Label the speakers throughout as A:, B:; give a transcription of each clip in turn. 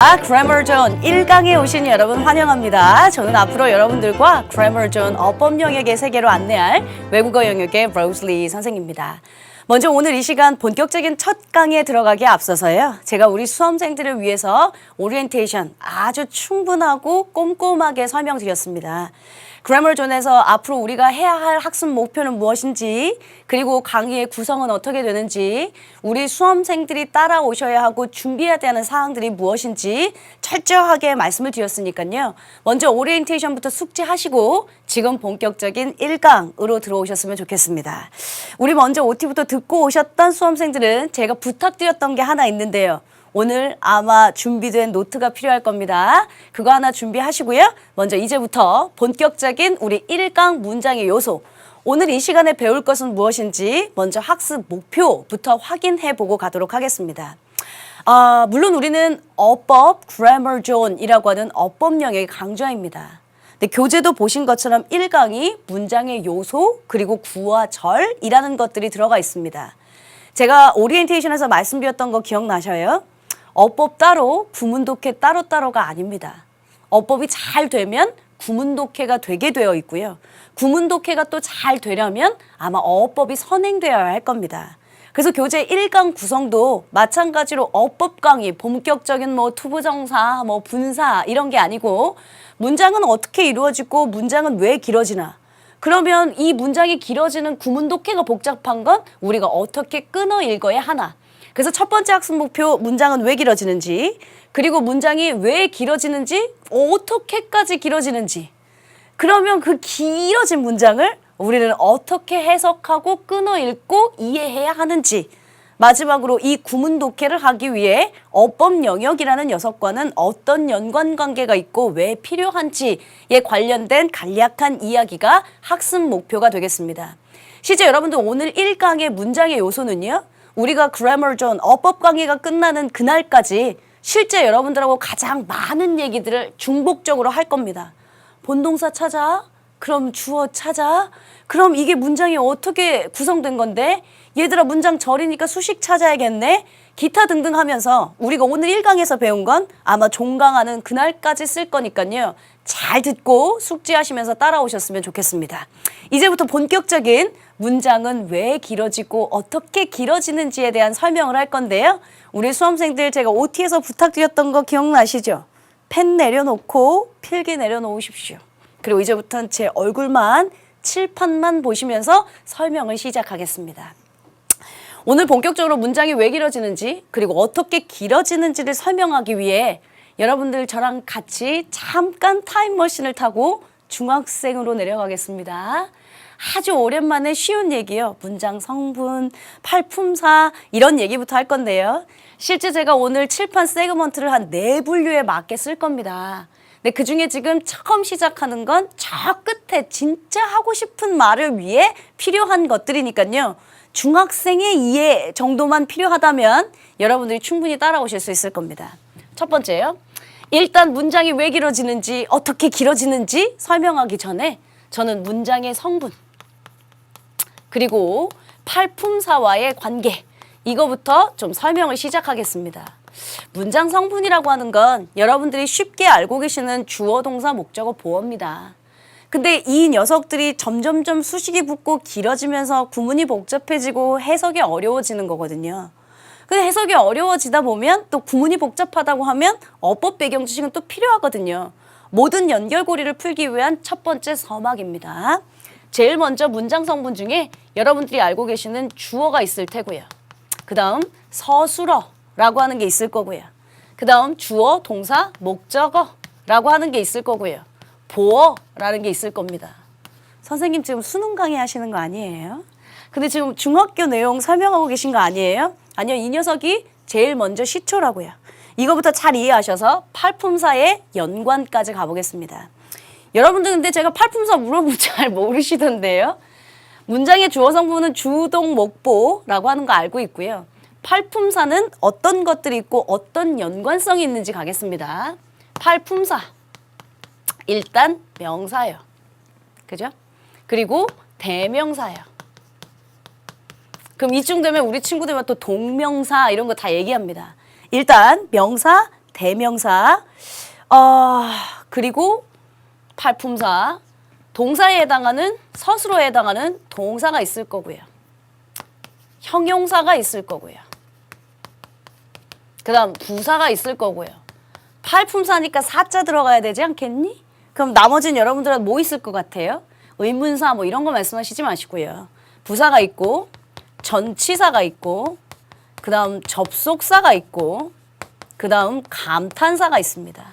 A: Grammar Zone 1강에 오신 여러분 환영합니다. 저는 앞으로 여러분들과 Grammar Zone 어법 영역의 세계로 안내할 외국어 영역의 로즈리 선생님입니다. 먼저 오늘 이 시간 본격적인 첫 강의에 들어가기에 앞서서요. 제가 우리 수험생들을 위해서 오리엔테이션 아주 충분하고 꼼꼼하게 설명드렸습니다. Grammar Zone에서 앞으로 우리가 해야 할 학습 목표는 무엇인지, 그리고 강의의 구성은 어떻게 되는지, 우리 수험생들이 따라오셔야 하고 준비해야 되는 사항들이 무엇인지 철저하게 말씀을 드렸으니까요. 먼저 오리엔테이션부터 숙지하시고 지금 본격적인 1강으로 들어오셨으면 좋겠습니다. 우리 먼저 OT부터 듣고 오셨던 수험생들은 제가 부탁드렸던 게 하나 있는데요. 오늘 아마 준비된 노트가 필요할 겁니다. 그거 하나 준비하시고요. 먼저 이제부터 본격적인 우리 1강 문장의 요소, 오늘 이 시간에 배울 것은 무엇인지 먼저 학습 목표부터 확인해 보고 가도록 하겠습니다. 물론 우리는 어법, Grammar Zone이라고 하는 어법 영역의 강좌입니다. 근데 교재도 보신 것처럼 1강이 문장의 요소 그리고 구와 절이라는 것들이 들어가 있습니다. 제가 오리엔테이션에서 말씀드렸던 거 기억나셔요? 어법 따로, 구문독해 따로따로가 아닙니다. 어법이 잘 되면 구문독해가 되게 되어 있고요. 구문독해가 또 잘 되려면 아마 어법이 선행되어야 할 겁니다. 그래서 교재 1강 구성도 마찬가지로 어법 강의, 본격적인 투부정사, 분사 이런 게 아니고 문장은 어떻게 이루어지고 문장은 왜 길어지나? 그러면 이 문장이 길어지는 구문독해가 복잡한 건 우리가 어떻게 끊어 읽어야 하나? 그래서 첫 번째 학습 목표, 문장은 왜 길어지는지, 그리고 문장이 왜 길어지는지, 어떻게까지 길어지는지, 그러면 그 길어진 문장을 우리는 어떻게 해석하고 끊어 읽고 이해해야 하는지, 마지막으로 이 구문독해를 하기 위해 어법 영역이라는 녀석과는 어떤 연관관계가 있고 왜 필요한지에 관련된 간략한 이야기가 학습 목표가 되겠습니다. 실제 여러분들 오늘 1강의 문장의 요소는요, 우리가 Grammar Zone 어법 강의가 끝나는 그날까지 실제 여러분들하고 가장 많은 얘기들을 중복적으로 할 겁니다. 본동사 찾아? 그럼 주어 찾아? 그럼 이게 문장이 어떻게 구성된 건데? 얘들아 문장 절이니까 수식 찾아야겠네? 기타 등등 하면서 우리가 오늘 1강에서 배운 건 아마 종강하는 그날까지 쓸 거니까요. 잘 듣고 숙지하시면서 따라오셨으면 좋겠습니다. 이제부터 본격적인 문장은 왜 길어지고 어떻게 길어지는지에 대한 설명을 할 건데요. 우리 수험생들 제가 OT에서 부탁드렸던 거 기억나시죠? 펜 내려놓고 필기 내려놓으십시오. 그리고 이제부터는 제 얼굴만, 칠판만 보시면서 설명을 시작하겠습니다. 오늘 본격적으로 문장이 왜 길어지는지 그리고 어떻게 길어지는지를 설명하기 위해 여러분들 저랑 같이 잠깐 타임머신을 타고 중학생으로 내려가겠습니다. 아주 오랜만에 쉬운 얘기요. 문장 성분, 팔품사 이런 얘기부터 할 건데요. 실제 제가 오늘 칠판 세그먼트를 한 4분류에 맞게 쓸 겁니다. 근데 그중에 지금 처음 시작하는 건 저 끝에 진짜 하고 싶은 말을 위해 필요한 것들이니까요. 중학생의 이해 정도만 필요하다면 여러분들이 충분히 따라오실 수 있을 겁니다. 첫 번째요. 일단 문장이 왜 길어지는지 어떻게 길어지는지 설명하기 전에 저는 문장의 성분 그리고 팔품사와의 관계 이거부터 좀 설명을 시작하겠습니다. 문장 성분이라고 하는 건 여러분들이 쉽게 알고 계시는 주어, 동사, 목적어, 보어입니다. 근데 이 녀석들이 점점점 수식이 붙고 길어지면서 구문이 복잡해지고 해석이 어려워지는 거거든요. 근데 해석이 어려워지다 보면 또 구문이 복잡하다고 하면 어법 배경 지식은 또 필요하거든요. 모든 연결고리를 풀기 위한 첫 번째 서막입니다. 제일 먼저 문장 성분 중에 여러분들이 알고 계시는 주어가 있을 테고요. 그 다음 서술어라고 하는 게 있을 거고요. 그 다음 주어, 동사, 목적어라고 하는 게 있을 거고요. 보어라는 게 있을 겁니다. 선생님 지금 수능 강의 하시는 거 아니에요? 근데 지금 중학교 내용 설명하고 계신 거 아니에요? 아니요, 이 녀석이 제일 먼저 시초라고요. 이거부터 잘 이해하셔서 팔품사의 연관까지 가보겠습니다. 여러분들 근데 제가 팔품사 물어보면 잘 모르시던데요. 문장의 주어 성분은 주동, 목보라고 하는 거 알고 있고요. 팔품사는 어떤 것들이 있고 어떤 연관성이 있는지 가겠습니다. 팔품사. 일단 명사예요. 그죠? 그리고 대명사예요. 그럼 이쯤 되면 우리 친구들만 또 동명사 이런 거 다 얘기합니다. 일단 명사, 대명사, 그리고 팔품사, 동사에 해당하는 서술어에 해당하는 동사가 있을 거고요. 형용사가 있을 거고요. 그 다음 부사가 있을 거고요. 팔품사니까 사자 들어가야 되지 않겠니? 그럼 나머지는 여러분들은 뭐 있을 것 같아요? 의문사 뭐 이런 거 말씀하시지 마시고요. 부사가 있고 전치사가 있고 그 다음 접속사가 있고 그 다음 감탄사가 있습니다.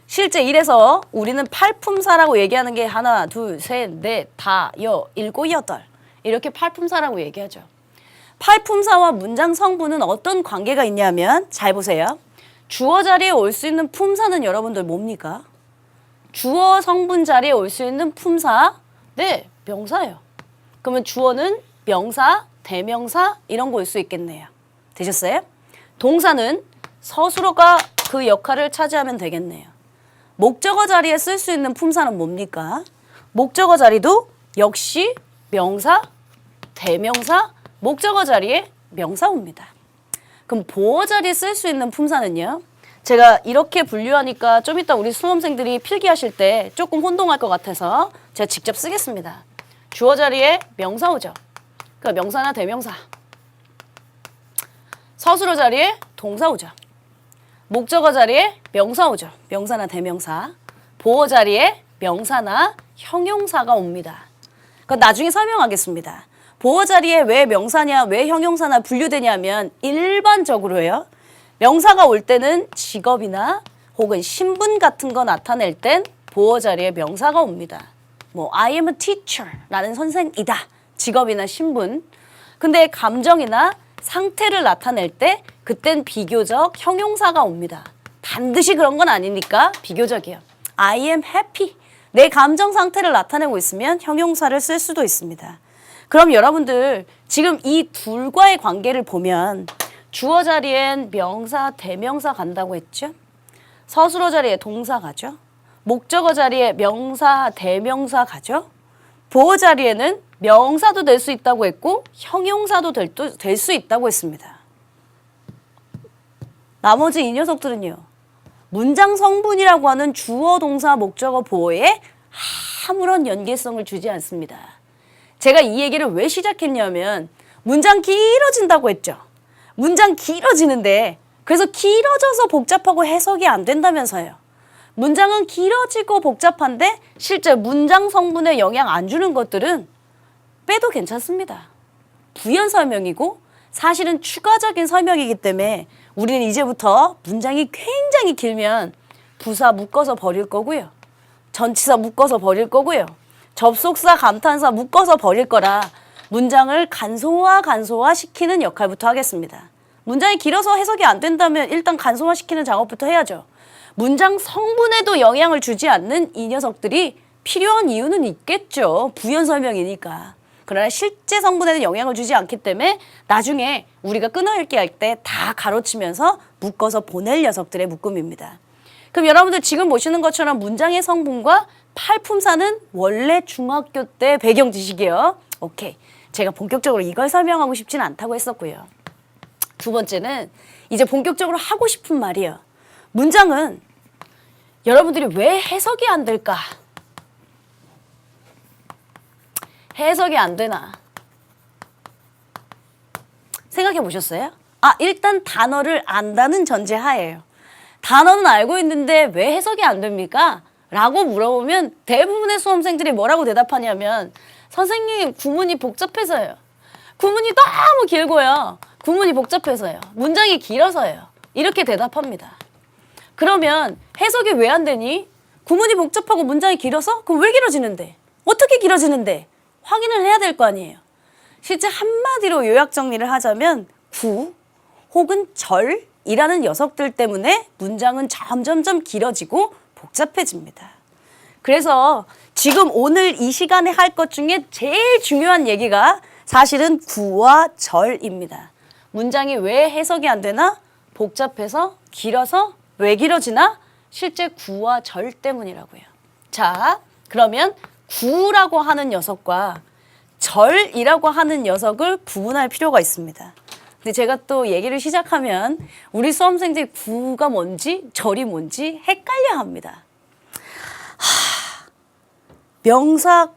A: 실제 이래서 우리는 팔품사라고 얘기하는 게 하나, 둘, 셋, 넷, 다, 일곱, 여덟 이렇게 팔품사라고 얘기하죠. 팔품사와 문장 성분은 어떤 관계가 있냐면 잘 보세요. 주어 자리에 올 수 있는 품사는 여러분들 뭡니까? 주어 성분 자리에 올 수 있는 품사, 네, 명사예요. 그러면 주어는 명사, 대명사 이런 거 올 수 있겠네요. 되셨어요? 동사는 서술어가 그 역할을 차지하면 되겠네요. 목적어 자리에 쓸 수 있는 품사는 뭡니까? 목적어 자리도 역시 명사, 대명사, 목적어 자리에 명사 옵니다. 그럼 보어 자리에 쓸 수 있는 품사는요? 제가 이렇게 분류하니까 좀 이따 우리 수험생들이 필기하실 때 조금 혼동할 것 같아서 제가 직접 쓰겠습니다. 주어 자리에 명사 오죠. 그러니까 명사나 대명사. 서술어 자리에 동사 오죠. 목적어 자리에 명사 오죠. 명사나 대명사. 보어 자리에 명사나 형용사가 옵니다. 그건 나중에 설명하겠습니다. 보어 자리에 왜 명사냐, 왜 형용사나 분류되냐면 일반적으로요. 명사가 올 때는 직업이나 혹은 신분 같은 거 나타낼 땐 보어 자리에 명사가 옵니다. 뭐 I am a teacher 라는 선생이다. 직업이나 신분. 근데 감정이나 상태를 나타낼 때 그땐 비교적 형용사가 옵니다. 반드시 그런 건 아니니까 비교적이에요. I am happy. 내 감정 상태를 나타내고 있으면 형용사를 쓸 수도 있습니다. 그럼 여러분들 지금 이 둘과의 관계를 보면 주어 자리엔 명사, 대명사 간다고 했죠? 서술어 자리에 동사 가죠? 목적어 자리에 명사, 대명사 가죠? 보어 자리에는 명사도 될 수 있다고 했고 형용사도 될 수 있다고 했습니다. 나머지 이 녀석들은요. 문장 성분이라고 하는 주어, 동사, 목적어, 보어에 아무런 연계성을 주지 않습니다. 제가 이 얘기를 왜 시작했냐면 문장 길어진다고 했죠. 문장 길어지는데 그래서 길어져서 복잡하고 해석이 안 된다면서요. 문장은 길어지고 복잡한데 실제 문장 성분에 영향 안 주는 것들은 빼도 괜찮습니다. 부연 설명이고 사실은 추가적인 설명이기 때문에 우리는 이제부터 문장이 굉장히 길면 부사 묶어서 버릴 거고요. 전치사 묶어서 버릴 거고요. 접속사, 감탄사 묶어서 버릴 거라 문장을 간소화 시키는 역할부터 하겠습니다. 문장이 길어서 해석이 안 된다면 일단 간소화 시키는 작업부터 해야죠. 문장 성분에도 영향을 주지 않는 이 녀석들이 필요한 이유는 있겠죠. 부연 설명이니까. 그러나 실제 성분에는 영향을 주지 않기 때문에 나중에 우리가 끊어읽기 할 때 다 가로치면서 묶어서 보낼 녀석들의 묶음입니다. 그럼 여러분들 지금 보시는 것처럼 문장의 성분과 팔품사는 원래 중학교 때 배경 지식이에요. 오케이. 제가 본격적으로 이걸 설명하고 싶진 않다고 했었고요. 두 번째는 이제 본격적으로 하고 싶은 말이에요. 문장은 여러분들이 왜 해석이 안 될까? 해석이 안 되나? 생각해 보셨어요? 일단 단어를 안다는 전제하에요. 단어는 알고 있는데 왜 해석이 안 됩니까? 라고 물어보면 대부분의 수험생들이 뭐라고 대답하냐면 선생님 구문이 복잡해서요. 구문이 너무 길고요. 구문이 복잡해서요. 문장이 길어서요. 이렇게 대답합니다. 그러면 해석이 왜 안 되니? 구문이 복잡하고 문장이 길어서? 그럼 왜 길어지는데? 어떻게 길어지는데? 확인을 해야 될 거 아니에요. 실제 한마디로 요약 정리를 하자면 구 혹은 절이라는 녀석들 때문에 문장은 점점점 길어지고 복잡해집니다. 그래서 지금 오늘 이 시간에 할 것 중에 제일 중요한 얘기가 사실은 구와 절입니다. 문장이 왜 해석이 안 되나? 복잡해서 길어서 왜 길어지나? 실제 구와 절 때문이라고요. 자, 그러면 구라고 하는 녀석과 절이라고 하는 녀석을 구분할 필요가 있습니다. 근데 제가 또 얘기를 시작하면 우리 수험생들이 구가 뭔지 절이 뭔지 헷갈려 합니다. 명사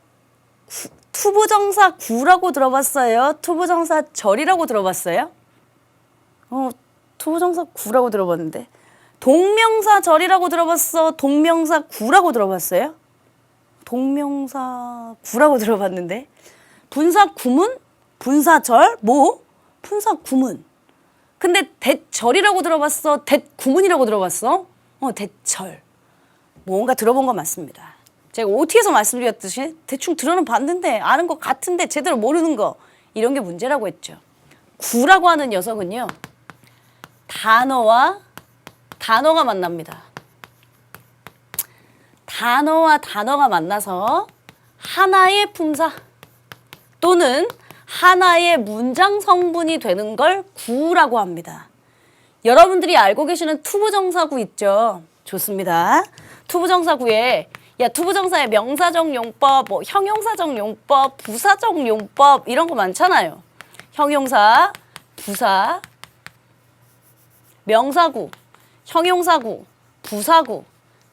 A: 투부정사 구라고 들어봤어요? 투부정사 절이라고 들어봤어요? 투부정사 구라고 들어봤는데. 동명사 절이라고 들어봤어? 동명사 구라고 들어봤어요? 동명사 구라고 들어봤는데. 분사 구문? 분사절? 뭐? 분사 구문. 근데 대절이라고 들어봤어? 대구문이라고 들어봤어? 대절. 뭔가 들어본 거 맞습니다. 제가 OT에서 말씀드렸듯이 대충 들어는 봤는데 아는 것 같은데 제대로 모르는 거, 이런 게 문제라고 했죠. 구라고 하는 녀석은요, 단어와 단어가 만납니다. 단어와 단어가 만나서 하나의 품사 또는 하나의 문장 성분이 되는 걸 구라고 합니다. 여러분들이 알고 계시는 투부정사구 있죠? 좋습니다. 투부정사구에 투부정사의 명사적 용법, 형용사적 용법, 부사적 용법 이런 거 많잖아요. 형용사, 부사, 명사구, 형용사구, 부사구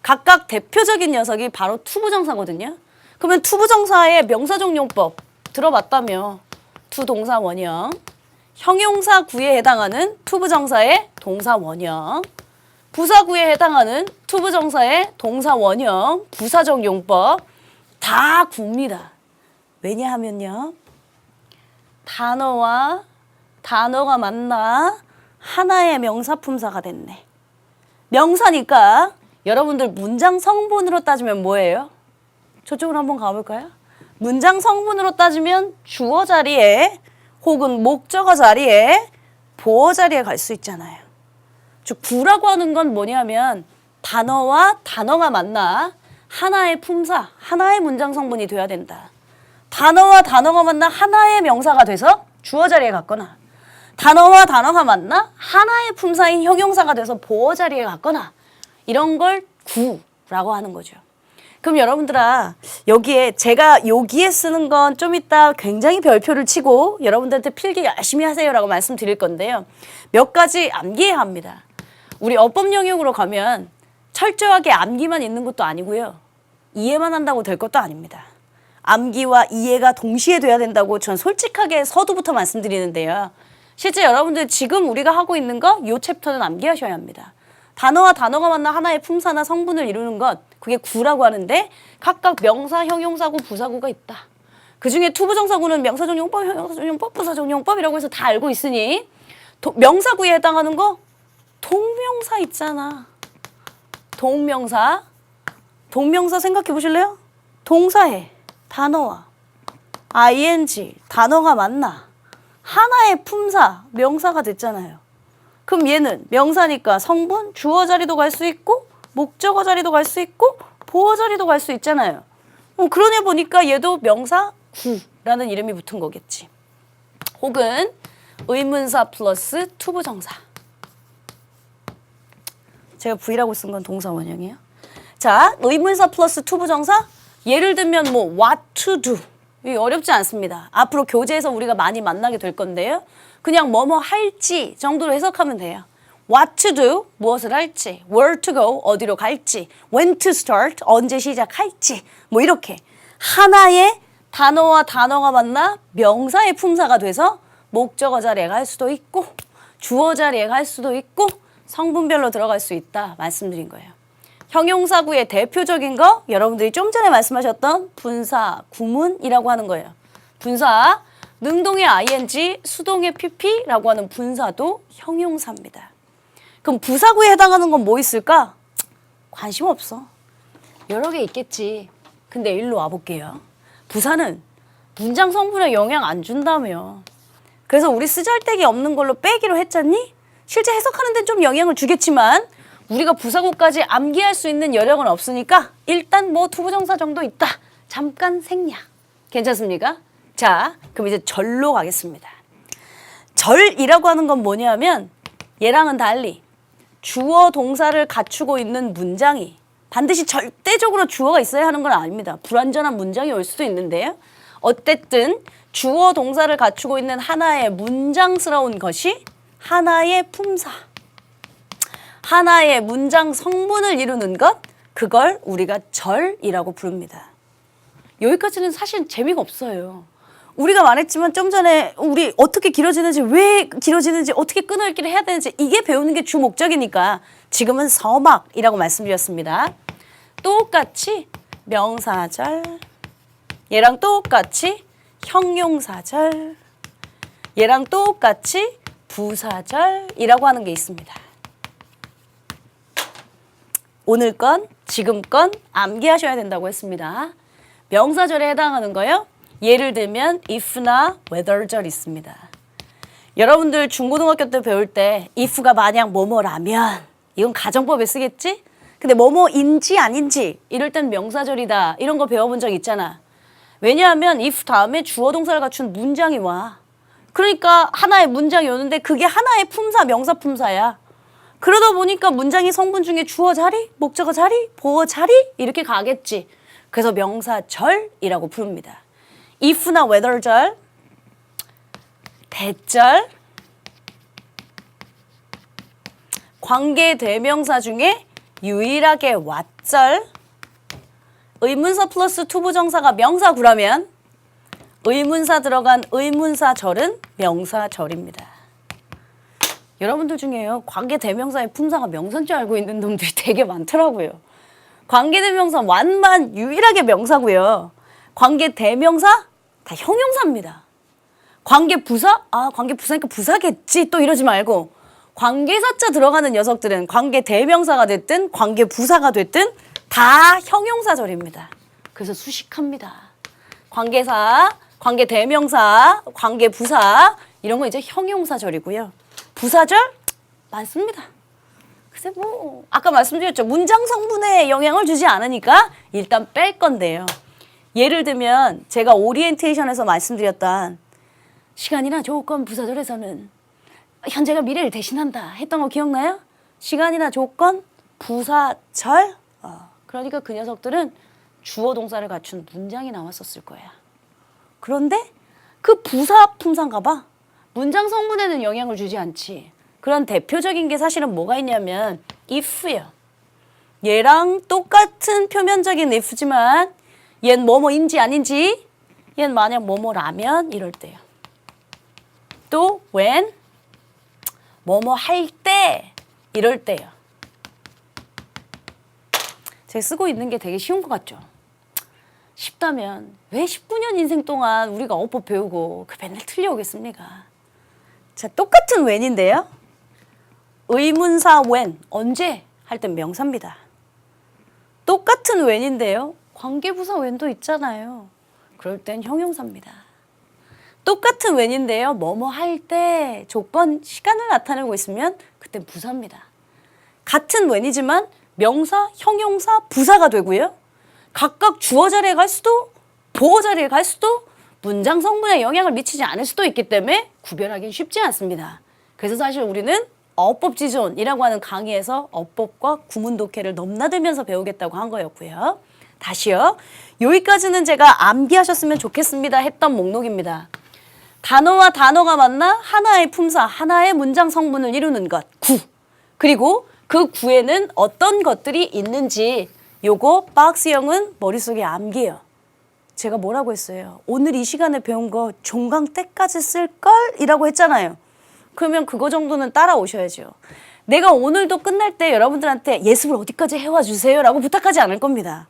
A: 각각 대표적인 녀석이 바로 투부정사거든요. 그러면 투부정사의 명사적 용법 들어봤다며 투동사 원형, 형용사구에 해당하는 투부정사의 동사 원형, 부사구에 해당하는 투부정사의 동사 원형, 부사적 용법 다 구입니다. 왜냐하면요, 단어와 단어가 만나 하나의 명사품사가 됐네. 명사니까 여러분들 문장 성분으로 따지면 뭐예요? 저쪽으로 한번 가볼까요? 문장 성분으로 따지면 주어 자리에 혹은 목적어 자리에 보어 자리에 갈 수 있잖아요. 즉 구라고 하는 건 뭐냐면 단어와 단어가 만나 하나의 품사, 하나의 문장 성분이 돼야 된다. 단어와 단어가 만나 하나의 명사가 돼서 주어 자리에 갔거나, 단어와 단어가 만나 하나의 품사인 형용사가 돼서 보어 자리에 갔거나, 이런 걸 구라고 하는 거죠. 그럼 여러분들아, 제가 여기에 쓰는 건 좀 이따 굉장히 별표를 치고 여러분들한테 필기 열심히 하세요라고 말씀드릴 건데요. 몇 가지 암기해야 합니다. 우리 어법 영역으로 가면 철저하게 암기만 있는 것도 아니고요. 이해만 한다고 될 것도 아닙니다. 암기와 이해가 동시에 돼야 된다고 전 솔직하게 서두부터 말씀드리는데요. 실제 여러분들 지금 우리가 하고 있는 거, 이 챕터는 암기하셔야 합니다. 단어와 단어가 만나 하나의 품사나 성분을 이루는 것, 그게 구라고 하는데 각각 명사, 형용사구, 부사구가 있다. 그중에 투부정사구는 명사적 용법, 형용사적 용법, 부사적 용법이라고 해서 다 알고 있으니 명사구에 해당하는 거 동명사 있잖아. 동명사. 동명사 생각해 보실래요? 동사에 단어와 ing, 단어가 만나 하나의 품사, 명사가 됐잖아요. 그럼 얘는 명사니까 성분, 주어 자리도 갈 수 있고 목적어 자리도 갈 수 있고 보어 자리도 갈 수 있잖아요. 그러냐 보니까 얘도 명사구라는 이름이 붙은 거겠지. 혹은 의문사 플러스 투부정사. 제가 V라고 쓴 건 동사 원형이에요. 자, 의문사 플러스 투부정사. 예를 들면 what to do. 어렵지 않습니다. 앞으로 교재에서 우리가 많이 만나게 될 건데요. 그냥 뭐뭐 할지 정도로 해석하면 돼요. What to do, 무엇을 할지. Where to go, 어디로 갈지. When to start, 언제 시작할지. 이렇게 하나의 단어와 단어가 만나 명사의 품사가 돼서 목적어 자리에 갈 수도 있고 주어 자리에 갈 수도 있고 성분별로 들어갈 수 있다 말씀드린 거예요. 형용사구의 대표적인 거 여러분들이 좀 전에 말씀하셨던 분사, 구문이라고 하는 거예요. 분사, 능동의 ing, 수동의 pp라고 하는 분사도 형용사입니다. 그럼 부사구에 해당하는 건 뭐 있을까? 관심 없어. 여러 개 있겠지. 근데 일로 와볼게요. 부사는 문장 성분에 영향 안 준다며. 그래서 우리 쓰잘데기 없는 걸로 빼기로 했잖니? 실제 해석하는 데는 좀 영향을 주겠지만 우리가 부사구까지 암기할 수 있는 여력은 없으니까 일단 투부정사 정도 있다. 잠깐 생략. 괜찮습니까? 자, 그럼 이제 절로 가겠습니다. 절이라고 하는 건 뭐냐면 얘랑은 달리 주어 동사를 갖추고 있는 문장이 반드시 절대적으로 주어가 있어야 하는 건 아닙니다. 불완전한 문장이 올 수도 있는데요. 어쨌든 주어 동사를 갖추고 있는 하나의 문장스러운 것이 하나의 품사. 하나의 문장 성분을 이루는 것, 그걸 우리가 절이라고 부릅니다. 여기까지는 사실 재미가 없어요. 우리가 말했지만 좀 전에 우리 어떻게 길어지는지, 왜 길어지는지, 어떻게 끊어읽기를 해야 되는지 이게 배우는 게 주 목적이니까 지금은 서막이라고 말씀드렸습니다. 똑같이 명사절, 얘랑 똑같이 형용사절, 얘랑 똑같이 부사절이라고 하는 게 있습니다. 오늘 건, 지금 건 암기하셔야 된다고 했습니다. 명사절에 해당하는 거요. 예를 들면 if나 whether절 있습니다. 여러분들 중고등학교 때 배울 때 if가 만약 뭐뭐라면 이건 가정법에 쓰겠지? 근데 뭐뭐인지 아닌지 이럴 땐 명사절이다 이런 거 배워본 적 있잖아. 왜냐하면 if 다음에 주어 동사를 갖춘 문장이 와. 그러니까 하나의 문장이 오는데 그게 하나의 품사, 명사 품사야. 그러다 보니까 문장이 성분 중에 주어 자리, 목적어 자리, 보어 자리 이렇게 가겠지. 그래서 명사절이라고 부릅니다. if나 whether절, 대절, 관계대명사 중에 유일하게 what절, 의문사 플러스 투부정사가 명사구라면 의문사 들어간 의문사절은 명사절입니다. 여러분들 중에요. 관계대명사의 품사가 명사인 줄 알고 있는 놈들이 되게 많더라고요. 관계대명사 완만 유일하게 명사고요. 관계대명사 다 형용사입니다. 관계부사? 아, 관계부사니까 부사겠지. 또 이러지 말고 관계사자 들어가는 녀석들은 관계대명사가 됐든 관계부사가 됐든 다 형용사절입니다. 그래서 수식합니다. 관계사, 관계대명사, 관계부사 이런 거 이제 형용사절이고요. 부사절 많습니다. 글쎄 뭐 아까 말씀드렸죠. 문장 성분에 영향을 주지 않으니까 일단 뺄 건데요. 예를 들면 제가 오리엔테이션에서 말씀드렸던 시간이나 조건 부사절에서는 현재가 미래를 대신한다 했던 거 기억나요? 시간이나 조건 부사절. 그러니까 그 녀석들은 주어 동사를 갖춘 문장이 나왔었을 거야. 그런데 그 부사 품사인가 봐. 문장 성분에는 영향을 주지 않지. 그런 대표적인 게 사실은 뭐가 있냐면 if요. 얘랑 똑같은 표면적인 if지만 얜 뭐뭐인지 아닌지, 얜 만약 뭐뭐라면 이럴 때요. 또 when, 뭐뭐 할 때 이럴 때요. 제가 쓰고 있는 게 되게 쉬운 것 같죠? 쉽다면 왜 19년 인생 동안 우리가 어법 배우고 그 맨날 틀려오겠습니까? 자, 똑같은 when인데요. 의문사 when, 언제? 할 땐 명사입니다. 똑같은 when인데요. 관계부사 when도 있잖아요. 그럴 땐 형용사입니다. 똑같은 when인데요. 뭐뭐 할 때, 조건, 시간을 나타내고 있으면 그땐 부사입니다. 같은 when이지만 명사, 형용사, 부사가 되고요. 각각 주어 자리에 갈 수도, 보어 자리에 갈 수도, 문장 성분에 영향을 미치지 않을 수도 있기 때문에 구별하기는 쉽지 않습니다. 그래서 사실 우리는 어법지존이라고 하는 강의에서 어법과 구문독해를 넘나들면서 배우겠다고 한 거였고요. 다시요. 여기까지는 제가 암기하셨으면 좋겠습니다 했던 목록입니다. 단어와 단어가 만나 하나의 품사, 하나의 문장 성분을 이루는 것, 구. 그리고 그 구에는 어떤 것들이 있는지 요거 박스형은 머릿속에 암기해요. 제가 뭐라고 했어요? 오늘 이 시간에 배운 거 종강 때까지 쓸걸? 이라고 했잖아요. 그러면 그거 정도는 따라오셔야죠. 내가 오늘도 끝날 때 여러분들한테 예습을 어디까지 해와 주세요 라고 부탁하지 않을 겁니다.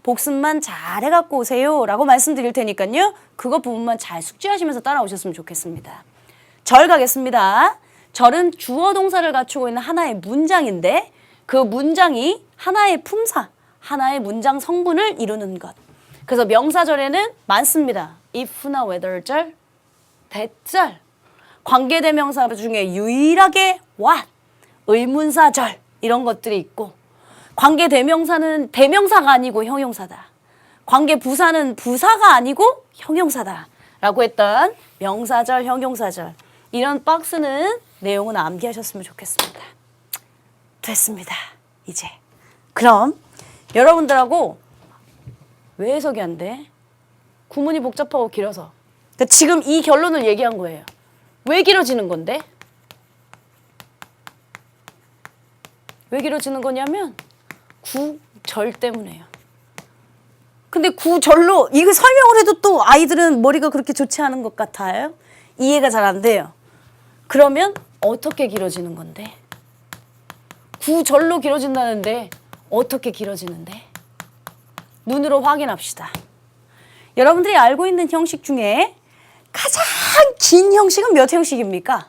A: 복습만 잘 해갖고 오세요 라고 말씀드릴 테니까요. 그거 부분만 잘 숙지하시면서 따라오셨으면 좋겠습니다. 절 가겠습니다. 절은 주어 동사를 갖추고 있는 하나의 문장인데 그 문장이 하나의 품사, 하나의 문장 성분을 이루는 것. 그래서 명사절에는 많습니다. if나 whether절, 대절, 관계대명사 중에 유일하게 what, 의문사절 이런 것들이 있고 관계대명사는 대명사가 아니고 형용사다. 관계부사는 부사가 아니고 형용사다. 라고 했던 명사절, 형용사절 이런 박스는 내용은 암기하셨으면 좋겠습니다. 됐습니다. 이제 그럼 여러분들하고 왜 해석이 안 돼? 구문이 복잡하고 길어서 그러니까 지금 이 결론을 얘기한 거예요. 왜 길어지는 건데? 왜 길어지는 거냐면 구절 때문에요. 근데 구절로 이거 설명을 해도 또 아이들은 머리가 그렇게 좋지 않은 것 같아요. 이해가 잘 안 돼요. 그러면 어떻게 길어지는 건데? 구절로 길어진다는데 어떻게 길어지는데? 눈으로 확인합시다. 여러분들이 알고 있는 형식 중에 가장 긴 형식은 몇 형식입니까?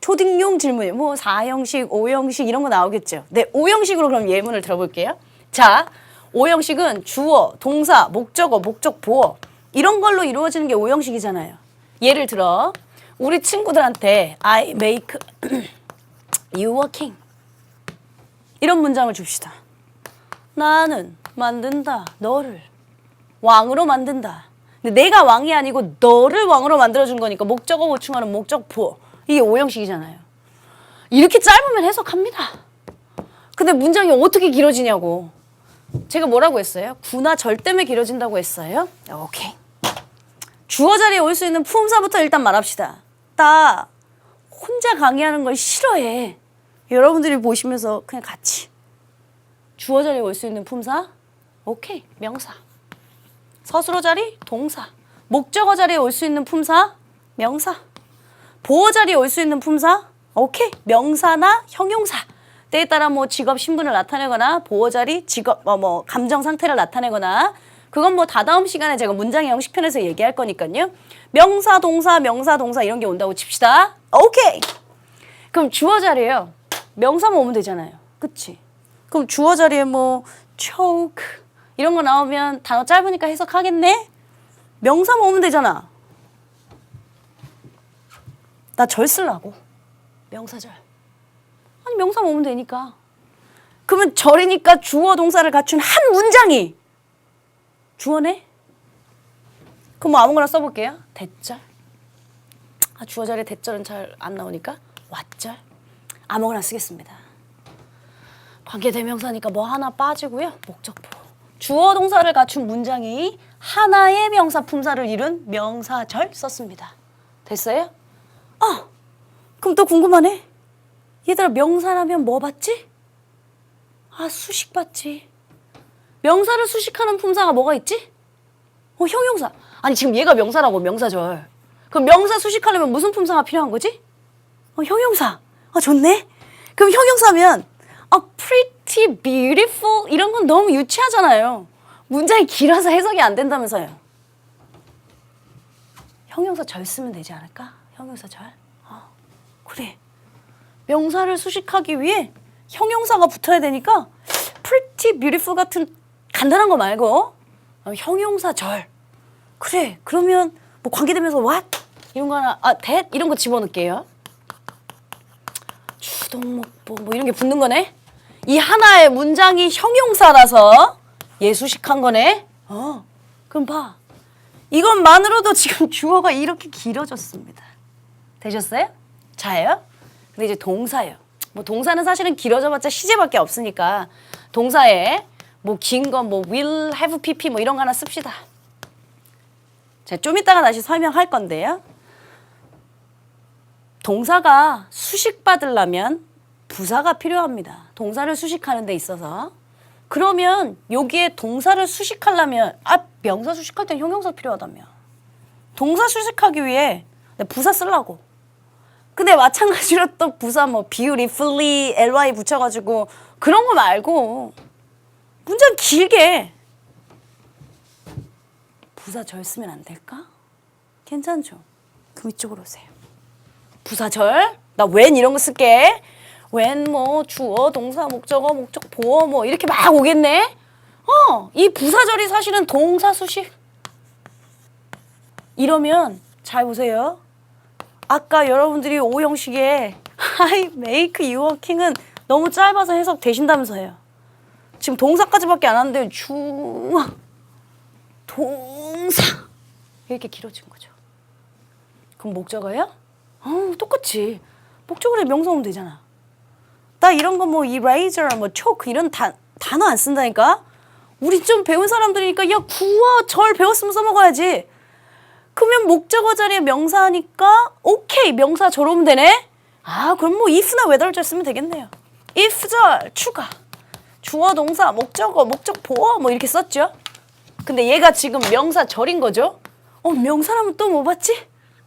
A: 초딩용 질문, 뭐 4형식, 5형식 이런 거 나오겠죠. 네, 5형식으로 그럼 예문을 들어볼게요. 자, 5형식은 주어, 동사, 목적어, 목적, 보어 이런 걸로 이루어지는 게 5형식이잖아요. 예를 들어 우리 친구들한테 I make you a king 이런 문장을 줍시다. 나는 만든다, 너를 왕으로 만든다. 근데 내가 왕이 아니고 너를 왕으로 만들어준 거니까 목적어 보충하는 목적, 보어 이게 5형식이잖아요. 이렇게 짧으면 해석합니다. 근데 문장이 어떻게 길어지냐고. 제가 뭐라고 했어요? 구나 절 때문에 길어진다고 했어요? 오케이. 주어 자리에 올 수 있는 품사부터 일단 말합시다. 나 혼자 강의하는 걸 싫어해. 여러분들이 보시면서 그냥 같이. 주어 자리에 올 수 있는 품사? 오케이. 명사. 서술어 자리? 동사. 목적어 자리에 올 수 있는 품사? 명사. 보어 자리에 올 수 있는 품사? 오케이. 명사나 형용사. 때에 따라 뭐 직업 신분을 나타내거나 보어 자리 직업 감정 상태를 나타내거나 그건 뭐 다다음 시간에 제가 문장의 형식편에서 얘기할 거니까요. 명사 동사 이런 게 온다고 칩시다. 오케이. 그럼 주어 자리에요. 명사만 오면 되잖아요. 그치? 그럼 주어 자리에 뭐 choke 이런 거 나오면 단어 짧으니까 해석하겠네? 명사만 오면 되잖아. 나 절 쓰려고. 명사절. 아니 명사만 오면 되니까. 그러면 절이니까 주어 동사를 갖춘 한 문장이 주어네? 그럼 뭐 아무거나 써볼게요. 대절. 아, 주어 자리에 대절은 잘 안 나오니까 왓절. 아무거나 쓰겠습니다. 관계대명사니까 뭐 하나 빠지고요. 목적보. 주어 동사를 갖춘 문장이 하나의 명사 품사를 이룬 명사절 썼습니다. 됐어요? 그럼 또 궁금하네. 얘들아 명사라면 뭐 받지? 수식 받지. 명사를 수식하는 품사가 뭐가 있지? 형용사. 아니 지금 얘가 명사라고 명사절. 그럼 명사 수식하려면 무슨 품사가 필요한 거지? 형용사. 좋네. 그럼 형용사면 pretty, beautiful 이런 건 너무 유치하잖아요. 문장이 길어서 해석이 안 된다면서요. 형용사 절 쓰면 되지 않을까? 형용사 절. 그래. 명사를 수식하기 위해 형용사가 붙어야 되니까 pretty, beautiful 같은 간단한 거 말고 형용사 절. 그래. 그러면 뭐 관계되면서 what? 이런 거 하나, that? 이런 거 집어넣을게요. 주동목보 뭐 이런 게 붙는 거네. 이 하나의 문장이 형용사라서 얘 수식한 거네. 그럼 봐. 이것만으로도 지금 주어가 이렇게 길어졌습니다. 되셨어요? 자예요? 근데 이제 동사예요. 뭐 동사는 사실은 길어져봤자 시제밖에 없으니까 동사에 뭐 긴 거 뭐 will, have, pp 뭐 이런 거 하나 씁시다. 제가 좀 이따가 다시 설명할 건데요. 동사가 수식받으려면 부사가 필요합니다. 동사를 수식하는 데 있어서. 그러면 여기에 동사를 수식하려면 명사 수식할 땐 형용사 필요하다며. 동사 수식하기 위해 부사 쓰려고. 근데 마찬가지로 또 부사 뭐 beautifully, ly 붙여가지고 그런 거 말고 문장 길게 부사절 쓰면 안 될까? 괜찮죠? 그럼 이쪽으로 오세요. 부사절. 나 when 이런 거 쓸게. when 뭐 주어, 동사, 목적어, 목적, 보어 뭐 이렇게 막 오겠네. 이 부사절이 사실은 동사 수식. 이러면 잘 보세요. 아까 여러분들이 5형식에 I make you a king은 너무 짧아서 해석 되신다면서요. 지금 동사까지밖에 안 하는데 동사 이렇게 길어진 거죠. 그럼 목적어예요? 똑같지. 목적어에 명사 오면 되잖아. 나 이런 거 뭐 eraser, 뭐 choke 이런 단어 안 쓴다니까. 우리 좀 배운 사람들이니까 야 구어 절 배웠으면 써먹어야지. 그러면 목적어 자리에 명사니까 오케이 명사 저러면 되네. 아 그럼 뭐 if나 whether절 쓰면 되겠네요. if절 추가 주어 동사 목적어 목적 보어 뭐 이렇게 썼죠. 근데 얘가 지금 명사 절인 거죠. 명사라면 또 뭐 받지?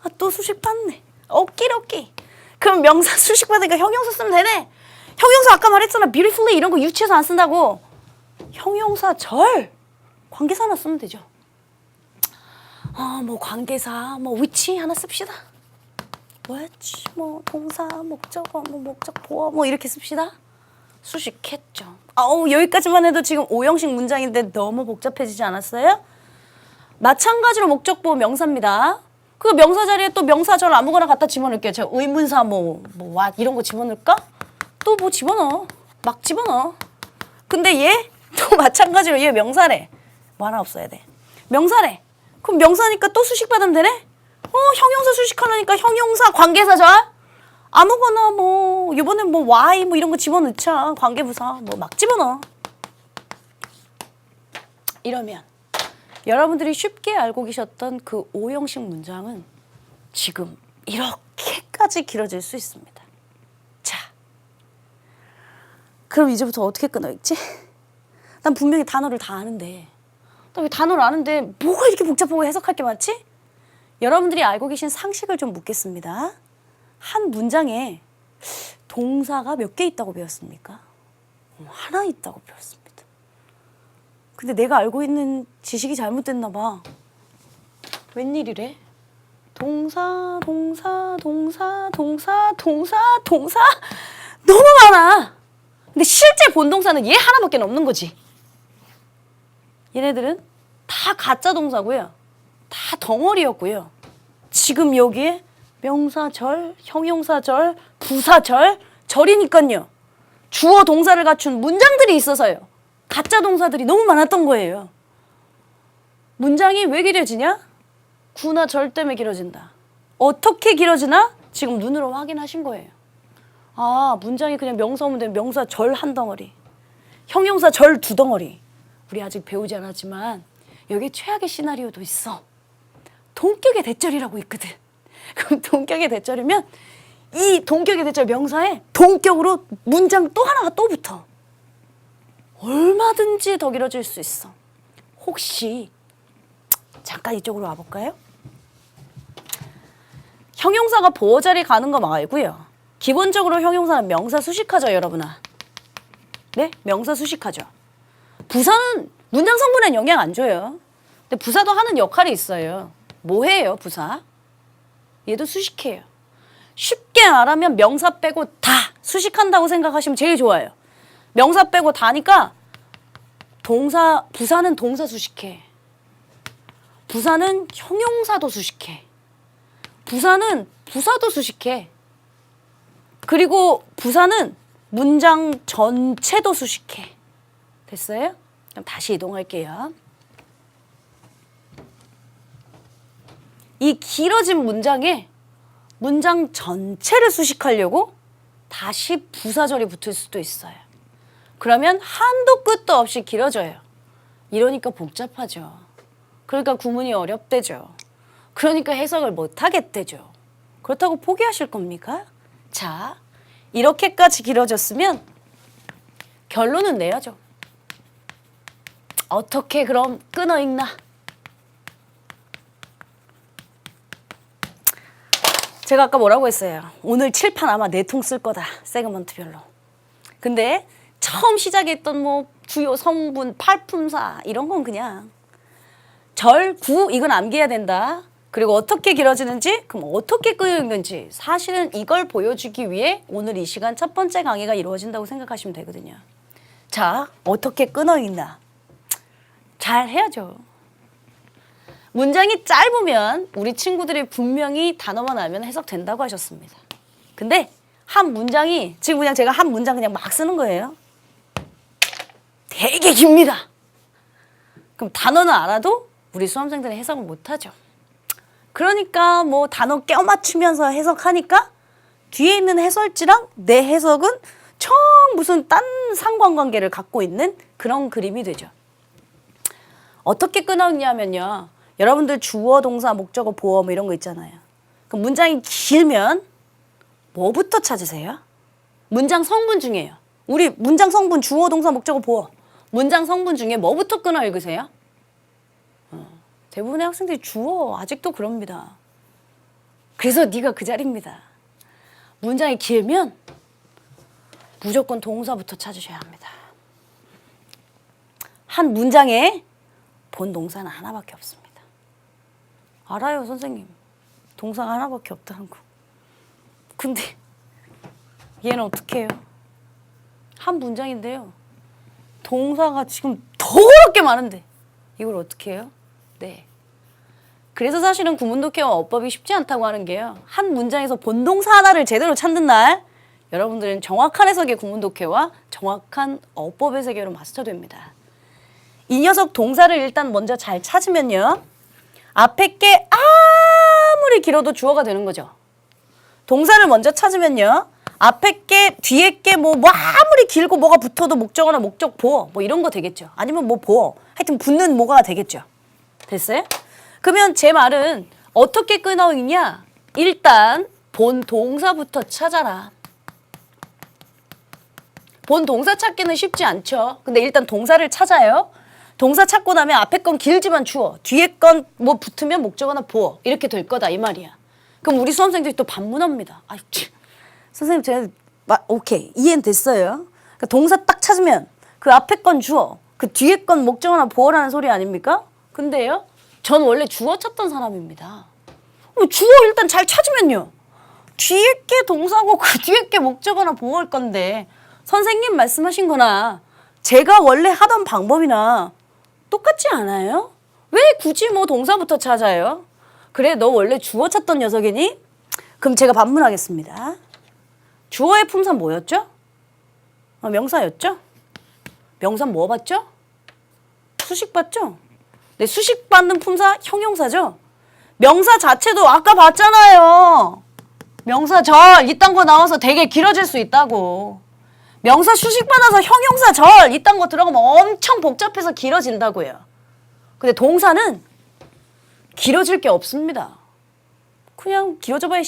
A: 아 또 수식 받네. 오끼로끼. 그럼 명사 수식 받으니까 형용사 쓰면 되네. 형용사 아까 말했잖아. beautifully 이런 거 유치해서 안 쓴다고. 형용사 절 관계사 하나 쓰면 되죠. 뭐 관계사 뭐 which 하나 씁시다. which 뭐 동사 목적어 뭐 목적 보어 뭐 이렇게 씁시다. 수식했죠. 여기까지만 해도 지금 오형식 문장인데 너무 복잡해지지 않았어요? 마찬가지로 목적 보어 명사입니다. 그 명사 자리에 또 명사절 아무거나 갖다 집어넣을게요. 제가 의문사 what 이런 거 집어넣을까? 또 뭐 집어넣어. 막 집어넣어. 근데 얘 또 마찬가지로 얘 명사래. 뭐 하나 없어야 돼. 명사래. 그럼 명사니까 또 수식 받으면 되네? 형용사 수식하려니까 형용사 관계사절? 아무거나 뭐 이번엔 뭐 why 뭐 이런 거 집어넣자. 관계부사 뭐 막 집어넣어. 이러면 여러분들이 쉽게 알고 계셨던 그 오형식 문장은 지금 이렇게까지 길어질 수 있습니다. 자, 그럼 이제부터 어떻게 끊어있지? 난 분명히 단어를 다 아는데 나 왜 단어를 아는데 뭐가 이렇게 복잡하고 해석할 게 많지? 여러분들이 알고 계신 상식을 좀 묻겠습니다. 한 문장에 동사가 몇 개 있다고 배웠습니까? 하나 있다고 배웠습니다. 근데 내가 알고 있는 지식이 잘못됐나 봐. 웬일이래? 동사 너무 많아. 근데 실제 본동사는 얘 하나밖에 없는 거지. 얘네들은 다 가짜 동사고요. 다 덩어리였고요. 지금 여기에 명사절, 형용사절, 부사절, 절이니까요. 주어 동사를 갖춘 문장들이 있어서요. 가짜 동사들이 너무 많았던 거예요. 문장이 왜 길어지냐? 구나 절 때문에 길어진다. 어떻게 길어지나? 지금 눈으로 확인하신 거예요. 아, 문장이 그냥 명사 오면 되면 명사 절 한 덩어리, 형용사 절 두 덩어리. 우리 아직 배우지 않았지만 여기 최악의 시나리오도 있어. 동격의 대절이라고 있거든. 그럼 동격의 대절이면 이 동격의 대절 명사에 동격으로 문장 또 하나가 또 붙어. 얼마든지 더 길어질 수 있어. 혹시 잠깐 이쪽으로 와볼까요? 형용사가 보어 자리에 가는 거 말고요. 기본적으로 형용사는 명사 수식하죠, 여러분아. 네? 명사 수식하죠. 부사는 문장 성분에는 영향 안 줘요. 근데 부사도 하는 역할이 있어요. 뭐 해요, 부사? 얘도 수식해요. 쉽게 말하면 명사 빼고 다 수식한다고 생각하시면 제일 좋아요. 명사 빼고 다니까 부사는 동사 수식해. 부사는 형용사도 수식해. 부사는 부사도 수식해. 그리고 부사는 문장 전체도 수식해. 됐어요? 그럼 다시 이동할게요. 이 길어진 문장에 문장 전체를 수식하려고 다시 부사절이 붙을 수도 있어요. 그러면 한도 끝도 없이 길어져요. 이러니까 복잡하죠. 그러니까 구문이 어렵대죠. 그러니까 해석을 못하겠대죠. 그렇다고 포기하실 겁니까? 자, 이렇게까지 길어졌으면 결론은 내야죠. 어떻게 그럼 끊어 읽나? 제가 아까 뭐라고 했어요? 오늘 칠판 아마 4통 쓸 거다. 세그먼트별로. 근데 처음 시작했던 뭐 주요 성분, 팔품사 이런 건 그냥 절, 구 이건 암기해야 된다. 그리고 어떻게 길어지는지, 그럼 어떻게 끊어 읽는지 사실은 이걸 보여주기 위해 오늘 이 시간 첫 번째 강의가 이루어진다고 생각하시면 되거든요. 자, 어떻게 끊어 읽나? 잘 해야죠. 문장이 짧으면 우리 친구들이 분명히 단어만 알면 해석된다고 하셨습니다. 근데 한 문장이 지금 그냥 제가 한 문장 그냥 막 쓰는 거예요. 되게 깁니다. 그럼 단어는 알아도 우리 수험생들은 해석을 못하죠. 그러니까 뭐 단어 껴맞추면서 해석하니까 뒤에 있는 해설지랑 내 해석은 정 무슨 딴 상관관계를 갖고 있는 그런 그림이 되죠. 어떻게 끊었냐면요. 여러분들 주어, 동사, 목적어, 보어 뭐 이런 거 있잖아요. 그럼 문장이 길면 뭐부터 찾으세요? 문장 성분 중에요. 우리 문장 성분 주어, 동사, 목적어, 보어. 문장 성분 중에 뭐부터 끊어 읽으세요? 대부분의 학생들이 주어 아직도 그럽니다. 그래서 네가 그 자리입니다. 문장이 길면 무조건 동사부터 찾으셔야 합니다. 한 문장에 본 동사는 하나밖에 없습니다. 알아요, 선생님. 동사가 하나밖에 없다는 거. 근데 얘는 어떻게 해요? 한 문장인데요. 동사가 지금 더럽게 많은데 이걸 어떻게 해요? 네. 그래서 사실은 구문독해와 어법이 쉽지 않다고 하는 게요. 한 문장에서 본동사 하나를 제대로 찾는 날 여러분들은 정확한 해석의 구문독해와 정확한 어법의 세계로 마스터됩니다. 이 녀석 동사를 일단 먼저 잘 찾으면요. 앞에 게 아무리 길어도 주어가 되는 거죠. 동사를 먼저 찾으면요. 앞에 게 뒤에 게 뭐 아무리 길고 뭐가 붙어도 목적어나 목적 보어 뭐 이런 거 되겠죠. 아니면 뭐 보어 하여튼 붙는 뭐가 되겠죠. 됐어요? 그러면 제 말은 어떻게 끊어 읽냐? 일단 본 동사부터 찾아라. 본 동사 찾기는 쉽지 않죠. 근데 일단 동사를 찾아요. 동사 찾고 나면 앞에 건 길지만 주어, 뒤에 건 뭐 붙으면 목적어나 보어 이렇게 될 거다 이 말이야. 그럼 우리 수험생들이 또 반문합니다. 아이, 선생님 제가 오케이 이해는 됐어요. 그러니까 동사 딱 찾으면 그 앞에 건 주어, 그 뒤에 건 목적어나 보어라는 소리 아닙니까? 근데요, 전 원래 주어 찾던 사람입니다. 주어 일단 잘 찾으면요. 뒤에 게 동사고 그 뒤에 게 목적어나 보어일 건데 선생님 말씀하신 거나 제가 원래 하던 방법이나 똑같지 않아요? 왜 굳이 뭐 동사부터 찾아요? 그래 너 원래 주어 찾던 녀석이니? 그럼 제가 반문하겠습니다. 주어의 품사 뭐였죠? 명사였죠? 명사 뭐 봤죠? 수식 봤죠? 네, 수식 받는 품사 형용사죠? 명사 자체도 아까 봤잖아요. 명사 절 이딴 거 나와서 되게 길어질 수 있다고. 명사 수식 받아서 형용사 절 이딴 거 들어가면 엄청 복잡해서 길어진다고요. 근데 동사는 길어질 게 없습니다. 그냥 길어져봐야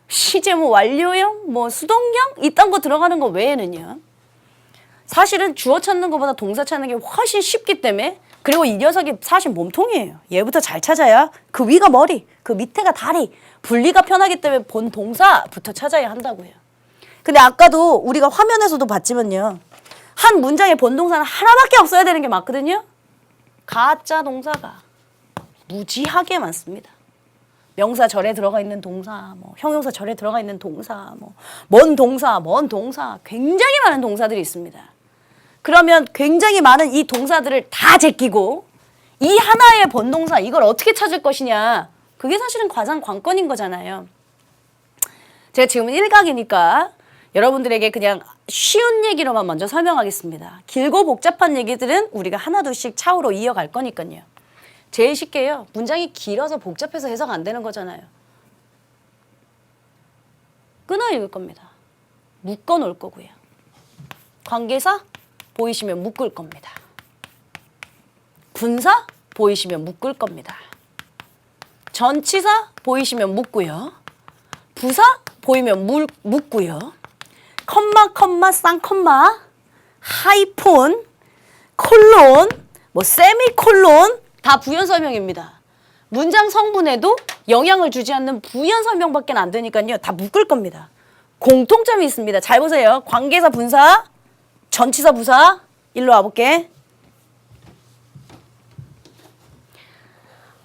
A: 시제 뭐 완료형 뭐 수동형 이딴 거 들어가는 거 외에는요. 사실은 주어 찾는 것보다 동사 찾는 게 훨씬 쉽기 때문에 그리고 이 녀석이 사실 몸통이에요. 얘부터 잘 찾아야 그 위가 머리, 그 밑에가 다리 분리가 편하기 때문에 본 동사부터 찾아야 한다고요. 근데 아까도 우리가 화면에서도 봤지만요. 한 문장에 본 동사는 하나밖에 없어야 되는 게 맞거든요. 가짜 동사가 무지하게 많습니다. 명사 절에 들어가 있는 동사, 뭐 형용사 절에 들어가 있는 동사, 뭐 먼 동사 굉장히 많은 동사들이 있습니다. 그러면 굉장히 많은 이 동사들을 다 제끼고 이 하나의 본동사 이걸 어떻게 찾을 것이냐. 그게 사실은 가장 관건인 거잖아요. 제가 지금은 1강이니까 여러분들에게 그냥 쉬운 얘기로만 먼저 설명하겠습니다. 길고 복잡한 얘기들은 우리가 하나둘씩 차후로 이어갈 거니까요. 제일 쉽게요. 문장이 길어서 복잡해서 해석 안 되는 거잖아요. 끊어 읽을 겁니다. 묶어 놓을 거고요. 관계사 보이시면 묶을 겁니다. 분사 보이시면 묶을 겁니다. 전치사 보이시면 묶고요. 부사 보이면 묶고요. 컴마, 쌍컴마, 하이폰, 콜론, 뭐 세미콜론 다 부연 설명입니다. 문장 성분에도 영향을 주지 않는 부연 설명밖에 안 되니까요. 다 묶을 겁니다. 공통점이 있습니다. 잘 보세요. 관계사, 분사, 전치사, 부사. 일로 와볼게.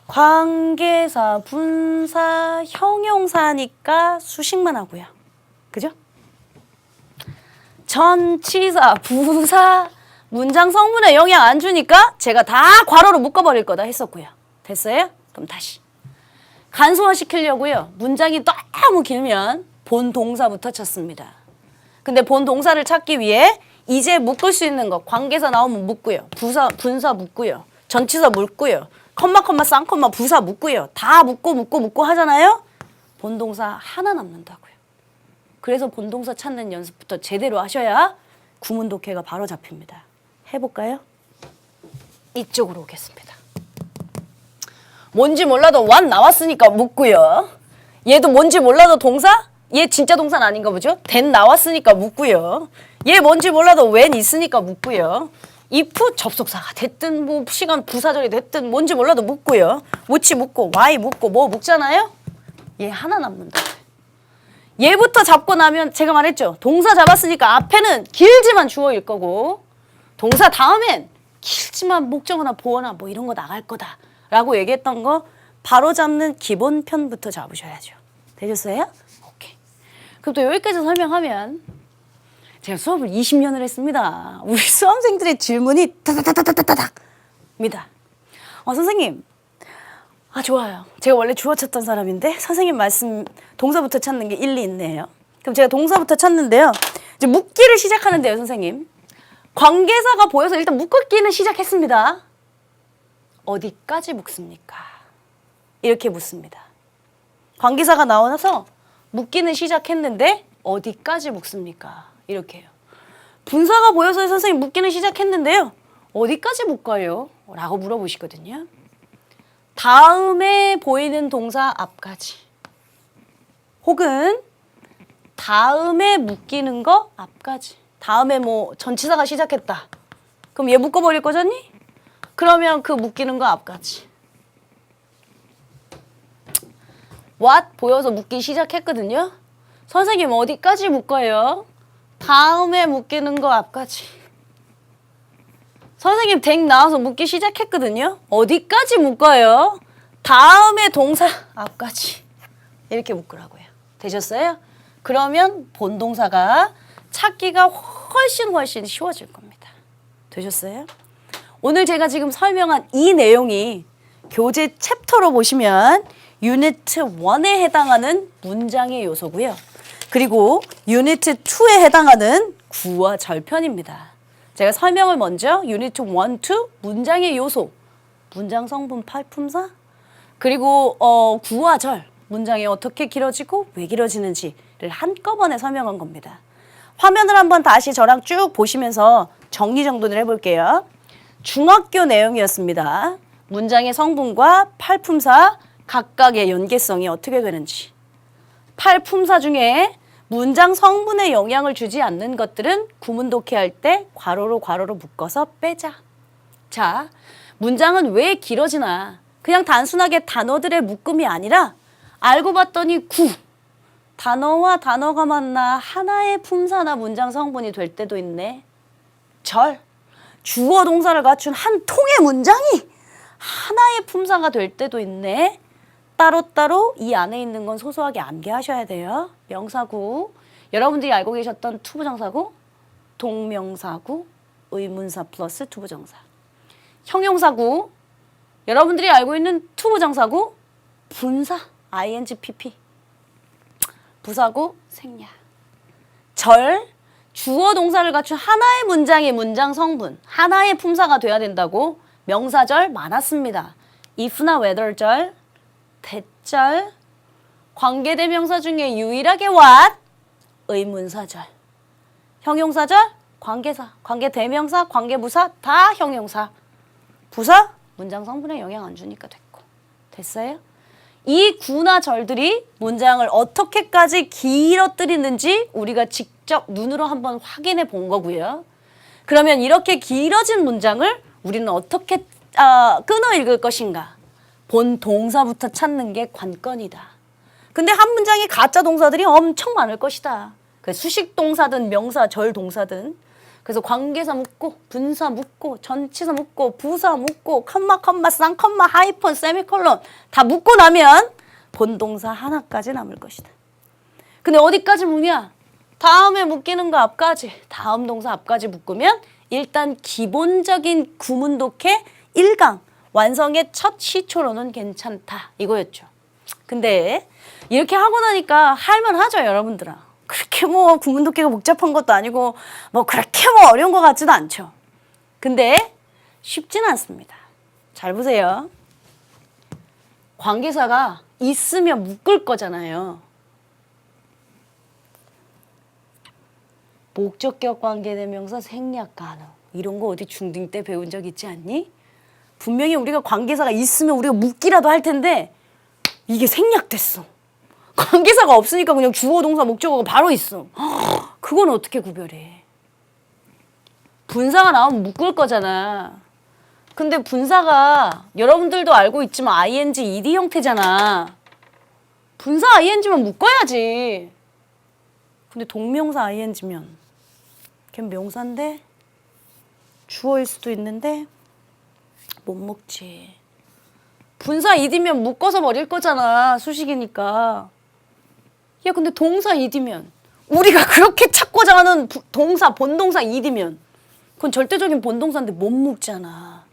A: 관계사, 분사, 형용사니까 수식만 하고요. 그죠? 전치사, 부사, 문장 성분에 영향 안 주니까 제가 다 괄호로 묶어버릴 거다 했었고요. 됐어요? 그럼 다시. 간소화 시키려고요. 문장이 너무 길면 본 동사부터 찾습니다. 근데 본 동사를 찾기 위해 이제 묶을 수 있는 거 관계사 나오면 묶고요. 분사 묶고요. 전치사 묶고요. 컴마, 쌍컴마, 부사 묶고요. 다 묶고 하잖아요? 본 동사 하나 남는다고요. 그래서 본 동사 찾는 연습부터 제대로 하셔야 구문 독해가 바로 잡힙니다. 해볼까요? 이쪽으로 오겠습니다. 뭔지 몰라도 what 나왔으니까 묻고요. 얘도 뭔지 몰라도 동사? 얘 진짜 동사는 아닌가 보죠? that 나왔으니까 묻고요. 얘 뭔지 몰라도 when 있으니까 묻고요. if 접속사가 됐든 뭐 시간 부사절이 됐든 뭔지 몰라도 묻고요. which 묻고 why 묻고 뭐 묻잖아요. 얘 하나 남는다. 얘부터 잡고 나면 제가 말했죠. 동사 잡았으니까 앞에는 길지만 주어일 거고 동사 다음엔 길지만 목적어나 보어나 뭐 이런 거 나갈 거다 라고 얘기했던 거 바로 잡는 기본 편부터 잡으셔야죠. 되셨어요? 오케이. 그럼 또 여기까지 설명하면 제가 수업을 20년을 했습니다. 우리 수험생들의 질문이 타다다다다다닥입니다. 선생님, 좋아요. 제가 원래 주어 찾던 사람인데 선생님 말씀 동사부터 찾는 게 일리 있네요. 그럼 제가 동사부터 찾는데요. 이제 묻기를 시작하는데요, 선생님. 관계사가 보여서 일단 묶기는 시작했습니다. 어디까지 묶습니까? 이렇게 묻습니다. 관계사가 나와서 묶기는 시작했는데 어디까지 묶습니까? 이렇게 해요. 분사가 보여서 선생님 묶기는 시작했는데요. 어디까지 묶어요? 라고 물어보시거든요. 다음에 보이는 동사 앞까지 혹은 다음에 묶이는 거 앞까지. 다음에 뭐 전치사가 시작했다. 그럼 얘 묶어버릴 거잖니? 그러면 그 묶이는 거 앞까지. what 보여서 묶기 시작했거든요. 선생님 어디까지 묶어요? 다음에 묶이는 거 앞까지. 선생님 댁 나와서 묶기 시작했거든요. 어디까지 묶어요? 다음에 동사 앞까지. 이렇게 묶으라고요. 되셨어요? 그러면 본동사가 찾기가 훨씬 쉬워질 겁니다. 되셨어요? 오늘 제가 지금 설명한 이 내용이 교재 챕터로 보시면 유니트 1에 해당하는 문장의 요소고요. 그리고 유니트 2에 해당하는 구와 절편입니다. 제가 설명을 먼저 유니트 1, 2 문장의 요소, 문장 성분 팔품사, 그리고 구와 절, 문장이 어떻게 길어지고 왜 길어지는지를 한꺼번에 설명한 겁니다. 화면을 한번 다시 저랑 쭉 보시면서 정리정돈을 해볼게요. 중학교 내용이었습니다. 문장의 성분과 팔품사 각각의 연계성이 어떻게 되는지. 팔품사 중에 문장 성분에 영향을 주지 않는 것들은 구문 독해할 때 괄호로 묶어서 빼자. 자, 문장은 왜 길어지나? 그냥 단순하게 단어들의 묶음이 아니라 알고 봤더니 구, 단어와 단어가 만나 하나의 품사나 문장 성분이 될 때도 있네. 절, 주어 동사를 갖춘 한 통의 문장이 하나의 품사가 될 때도 있네. 따로따로 이 안에 있는 건 소소하게 암기하셔야 돼요. 명사구, 여러분들이 알고 계셨던 투부정사구, 동명사구, 의문사 플러스 투부정사. 형용사구, 여러분들이 알고 있는 투부정사구, 분사, ing, pp. 부사구, 생략. 절, 주어 동사를 갖춘 하나의 문장의 문장 성분, 하나의 품사가 돼야 된다고 명사절 많았습니다. if나 whether절, that절, 관계대명사 중에 유일하게 what, 의문사절. 형용사절, 관계사, 관계대명사, 관계부사 다 형용사. 부사, 문장 성분에 영향 안 주니까 됐고. 됐어요? 이 구나 절들이 문장을 어떻게까지 길어뜨리는지 우리가 직접 눈으로 한번 확인해 본 거고요. 그러면 이렇게 길어진 문장을 우리는 어떻게 끊어 읽을 것인가? 본 동사부터 찾는 게 관건이다. 근데 한 문장에 가짜 동사들이 엄청 많을 것이다. 수식 동사든 명사, 절 동사든. 그래서 관계사 묻고, 분사 묻고, 전치사 묻고, 부사 묻고, 컴마, 쌍컴마, 하이픈, 세미콜론 다 묻고 나면 본동사 하나까지 남을 것이다. 근데 어디까지 묻냐? 다음에 묶이는 거 앞까지, 다음 동사 앞까지 묶으면 일단 기본적인 구문 독해 1강 완성의 첫 시초로는 괜찮다. 이거였죠. 근데 이렇게 하고 나니까 할만하죠, 여러분들아. 그렇게 뭐 구문 독해가 복잡한 것도 아니고 뭐 그렇게 뭐 어려운 것 같지도 않죠. 근데 쉽지는 않습니다. 잘 보세요. 관계사가 있으면 묶을 거잖아요. 목적격 관계대명사 생략 가능. 이런 거 어디 중딩 때 배운 적 있지 않니? 분명히 우리가 관계사가 있으면 우리가 묻기라도 할 텐데 이게 생략됐어. 관계사가 없으니까 그냥 주어, 동사, 목적어가 바로 있어. 그건 어떻게 구별해? 분사가 나오면 묶을 거잖아. 근데 분사가 여러분들도 알고 있지만 ing, ed 형태잖아. 분사 ing만 묶어야지. 근데 동명사 ing면 걔는 명사인데 주어일 수도 있는데 못 묶지. 분사 ed면 묶어서 버릴 거잖아. 수식이니까. 야 근데 동사 ed면 우리가 그렇게 찾고자 하는 동사, 본동사 ed면 그건 절대적인 본동사인데 못 묶잖아.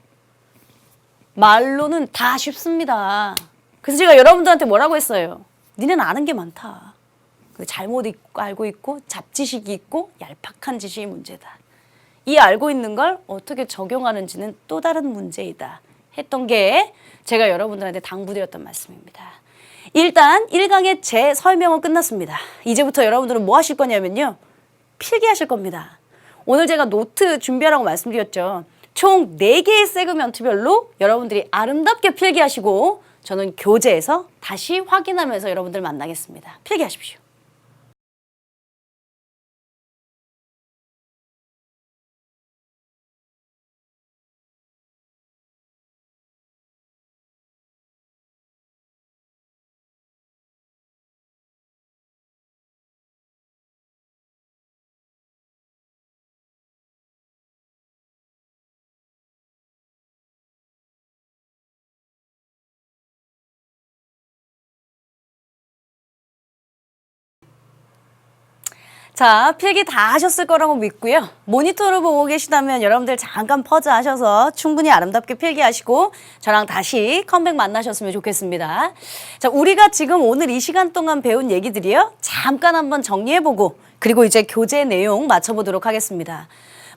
A: 말로는 다 쉽습니다. 그래서 제가 여러분들한테 뭐라고 했어요? 니네는 아는 게 많다. 잘못 알고 있고 잡지식이 있고 얄팍한 지식이 문제다. 이 알고 있는 걸 어떻게 적용하는지는 또 다른 문제이다. 했던 게 제가 여러분들한테 당부드렸던 말씀입니다. 일단 1강의 제 설명은 끝났습니다. 이제부터 여러분들은 뭐 하실 거냐면요. 필기하실 겁니다. 오늘 제가 노트 준비하라고 말씀드렸죠. 총 4개의 세그먼트별로 여러분들이 아름답게 필기하시고 저는 교재에서 다시 확인하면서 여러분들 만나겠습니다. 필기하십시오. 자, 필기 다 하셨을 거라고 믿고요. 모니터로 보고 계시다면 여러분들 잠깐 퍼즈하셔서 충분히 아름답게 필기하시고 저랑 다시 컴백 만나셨으면 좋겠습니다. 자, 우리가 지금 오늘 이 시간 동안 배운 얘기들이요. 잠깐 한번 정리해보고 그리고 이제 교재 내용 맞춰보도록 하겠습니다.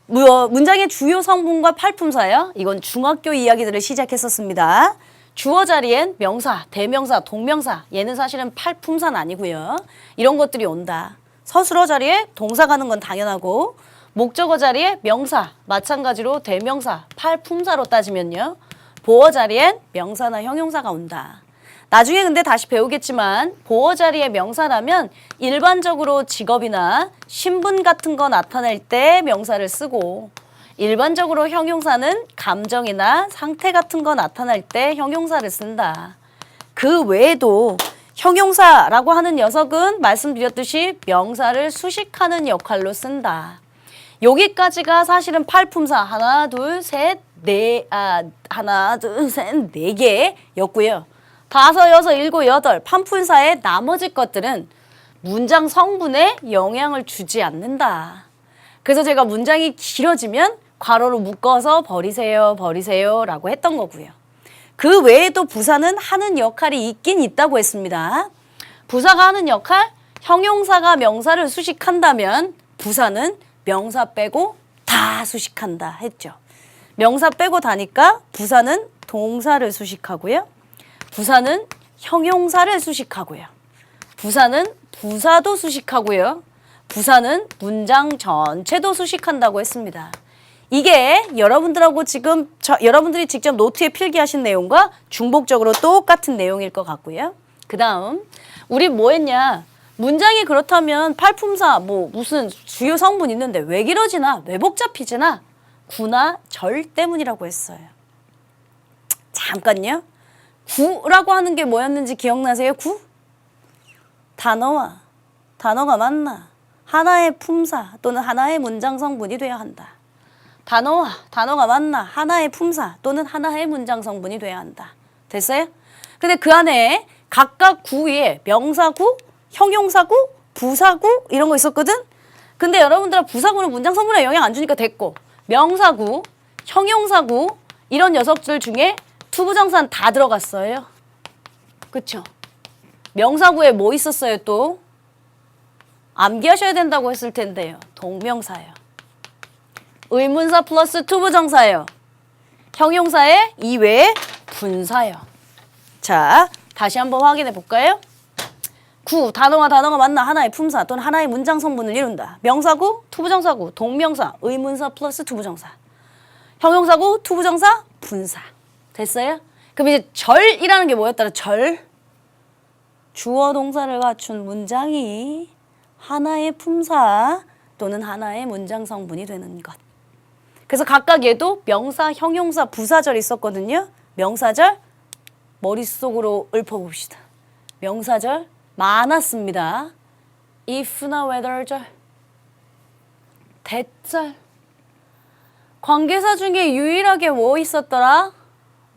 A: 문장의 주요 성분과 팔품사요. 이건 중학교 이야기들을 시작했었습니다. 주어 자리엔 명사, 대명사, 동명사 얘는 사실은 팔품사는 아니고요. 이런 것들이 온다. 서술어 자리에 동사 가는 건 당연하고 목적어 자리에 명사, 마찬가지로 대명사, 팔품사로 따지면요. 보어 자리엔 명사나 형용사가 온다. 나중에 근데 다시 배우겠지만 보어 자리에 명사라면 일반적으로 직업이나 신분 같은 거 나타낼 때 명사를 쓰고 일반적으로 형용사는 감정이나 상태 같은 거 나타낼 때 형용사를 쓴다. 그 외에도 형용사라고 하는 녀석은 말씀드렸듯이 명사를 수식하는 역할로 쓴다. 여기까지가 사실은 팔품사 하나, 둘, 셋, 네 개였고요. 다섯, 여섯, 일곱, 여덟 판품사의 나머지 것들은 문장 성분에 영향을 주지 않는다. 그래서 제가 문장이 길어지면 괄호로 묶어서 버리세요 라고 했던 거고요. 그 외에도 부사는 하는 역할이 있긴 있다고 했습니다. 부사가 하는 역할, 형용사가 명사를 수식한다면 부사는 명사 빼고 다 수식한다 했죠. 명사 빼고 다니까 부사는 동사를 수식하고요. 부사는 형용사를 수식하고요. 부사는 부사도 수식하고요. 부사는 문장 전체도 수식한다고 했습니다. 이게 여러분들하고 지금 여러분들이 직접 노트에 필기하신 내용과 중복적으로 똑같은 내용일 것 같고요. 그 다음 우리 뭐 했냐. 문장이 그렇다면 팔품사 뭐 무슨 주요 성분 있는데 왜 길어지나 왜 복잡해지나 구나 절 때문이라고 했어요. 잠깐요. 구라고 하는 게 뭐였는지 기억나세요? 구? 단어가 맞나? 하나의 품사 또는 하나의 문장 성분이 돼야 한다. 단어가 맞나? 하나의 품사 또는 하나의 문장 성분이 돼야 한다. 됐어요? 근데 그 안에 각각 구 위에 명사구, 형용사구, 부사구 이런 거 있었거든? 근데 여러분들은 부사구는 문장 성분에 영향 안 주니까 됐고 명사구, 형용사구 이런 녀석들 중에 투부정사는 다 들어갔어요. 그쵸? 명사구에 뭐 있었어요 또? 암기하셔야 된다고 했을 텐데요. 동명사예요. 의문사 플러스 투부정사예요. 형용사의 이외에 분사예요. 자, 다시 한번 확인해 볼까요? 구, 단어가 맞나 하나의 품사 또는 하나의 문장 성분을 이룬다. 명사구, 투부정사구, 동명사, 의문사 플러스 투부정사. 형용사구, 투부정사, 분사. 됐어요? 그럼 이제 절이라는 게 뭐였더라? 절. 주어 동사를 갖춘 문장이 하나의 품사 또는 하나의 문장 성분이 되는 것. 그래서 각각 얘도 명사, 형용사, 부사절 있었거든요. 명사절 머릿속으로 읊어봅시다. 명사절 많았습니다. if나 whether절, that절. 관계사 중에 유일하게 뭐 있었더라?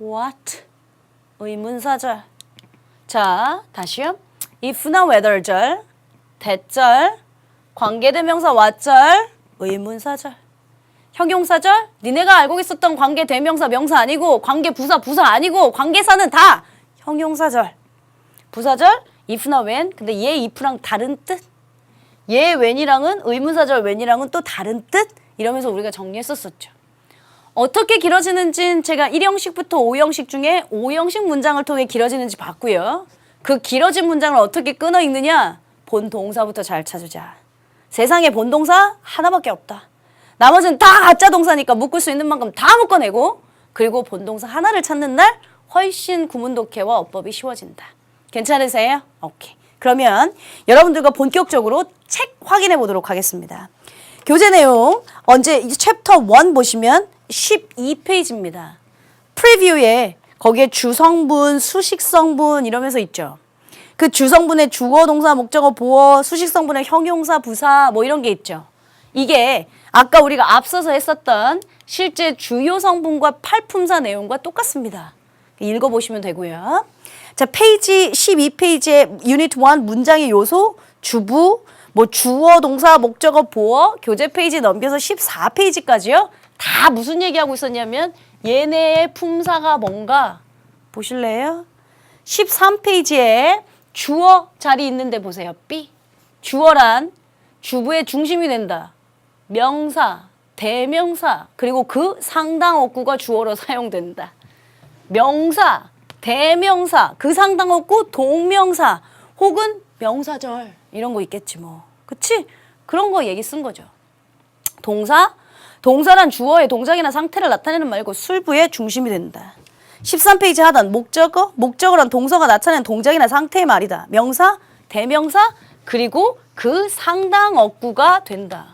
A: what. 의문사절. 자, 다시요. if나 whether절, that절, 관계대명사 what절, 의문사절. 형용사절, 니네가 알고 있었던 관계대명사 명사 아니고 관계부사 부사 아니고 관계사는 다 형용사절. 부사절, if나 when. 근데 얘 if랑 다른 뜻. 얘 when이랑은 의문사절 when이랑은 또 다른 뜻. 이러면서 우리가 정리했었었죠. 어떻게 길어지는지는 제가 1형식부터 5형식 중에 5형식 문장을 통해 길어지는지 봤고요. 그 길어진 문장을 어떻게 끊어 읽느냐? 본동사부터 잘 찾으자. 세상에 본동사 하나밖에 없다. 나머지는 다 가짜 동사니까 묶을 수 있는 만큼 다 묶어내고, 그리고 본동사 하나를 찾는 날 훨씬 구문 독해와 어법이 쉬워진다. 괜찮으세요? 오케이. 그러면 여러분들과 본격적으로 책 확인해 보도록 하겠습니다. 교재 내용 언제 챕터 1 보시면 12페이지입니다. 프리뷰에 거기에 주성분, 수식성분 이러면서 있죠. 그 주성분의 주어, 동사, 목적어, 보어, 수식성분의 형용사, 부사 뭐 이런 게 있죠. 이게 아까 우리가 앞서서 했었던 실제 주요 성분과 팔품사 내용과 똑같습니다. 읽어보시면 되고요. 자, 페이지 12페이지에 유닛 1 문장의 요소, 주부, 뭐 주어, 동사, 목적어, 보어, 교재 페이지 넘겨서 14페이지까지요. 다 무슨 얘기하고 있었냐면 얘네의 품사가 뭔가 보실래요? 13페이지에 주어 자리 있는데 보세요. B. 주어란 주부의 중심이 된다. 명사, 대명사, 그리고 그 상당 어구가 주어로 사용된다. 명사, 대명사, 그 상당 어구, 동명사, 혹은 명사절 이런 거 있겠지 뭐. 그치? 그런 거 얘기 쓴 거죠. 동사, 동사란 주어의 동작이나 상태를 나타내는 말고 술부의 중심이 된다. 13페이지 하단 목적어, 목적어란 동사가 나타내는 동작이나 상태의 말이다. 명사, 대명사, 그리고 그 상당 어구가 된다.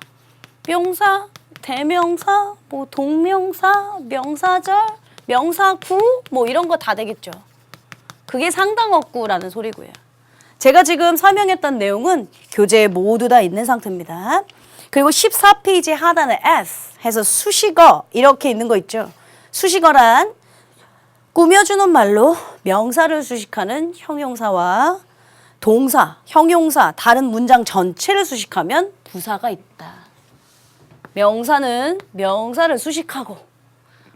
A: 명사, 대명사, 뭐 동명사, 명사절, 명사구 뭐 이런 거 다 되겠죠. 그게 상당 어구라는 소리고요. 제가 지금 설명했던 내용은 교재에 모두 다 있는 상태입니다. 그리고 14페이지 하단에 S 해서 수식어 이렇게 있는 거 있죠. 수식어란 꾸며주는 말로 명사를 수식하는 형용사와 동사, 형용사, 다른 문장 전체를 수식하면 부사가 있다. 명사는 명사를 수식하고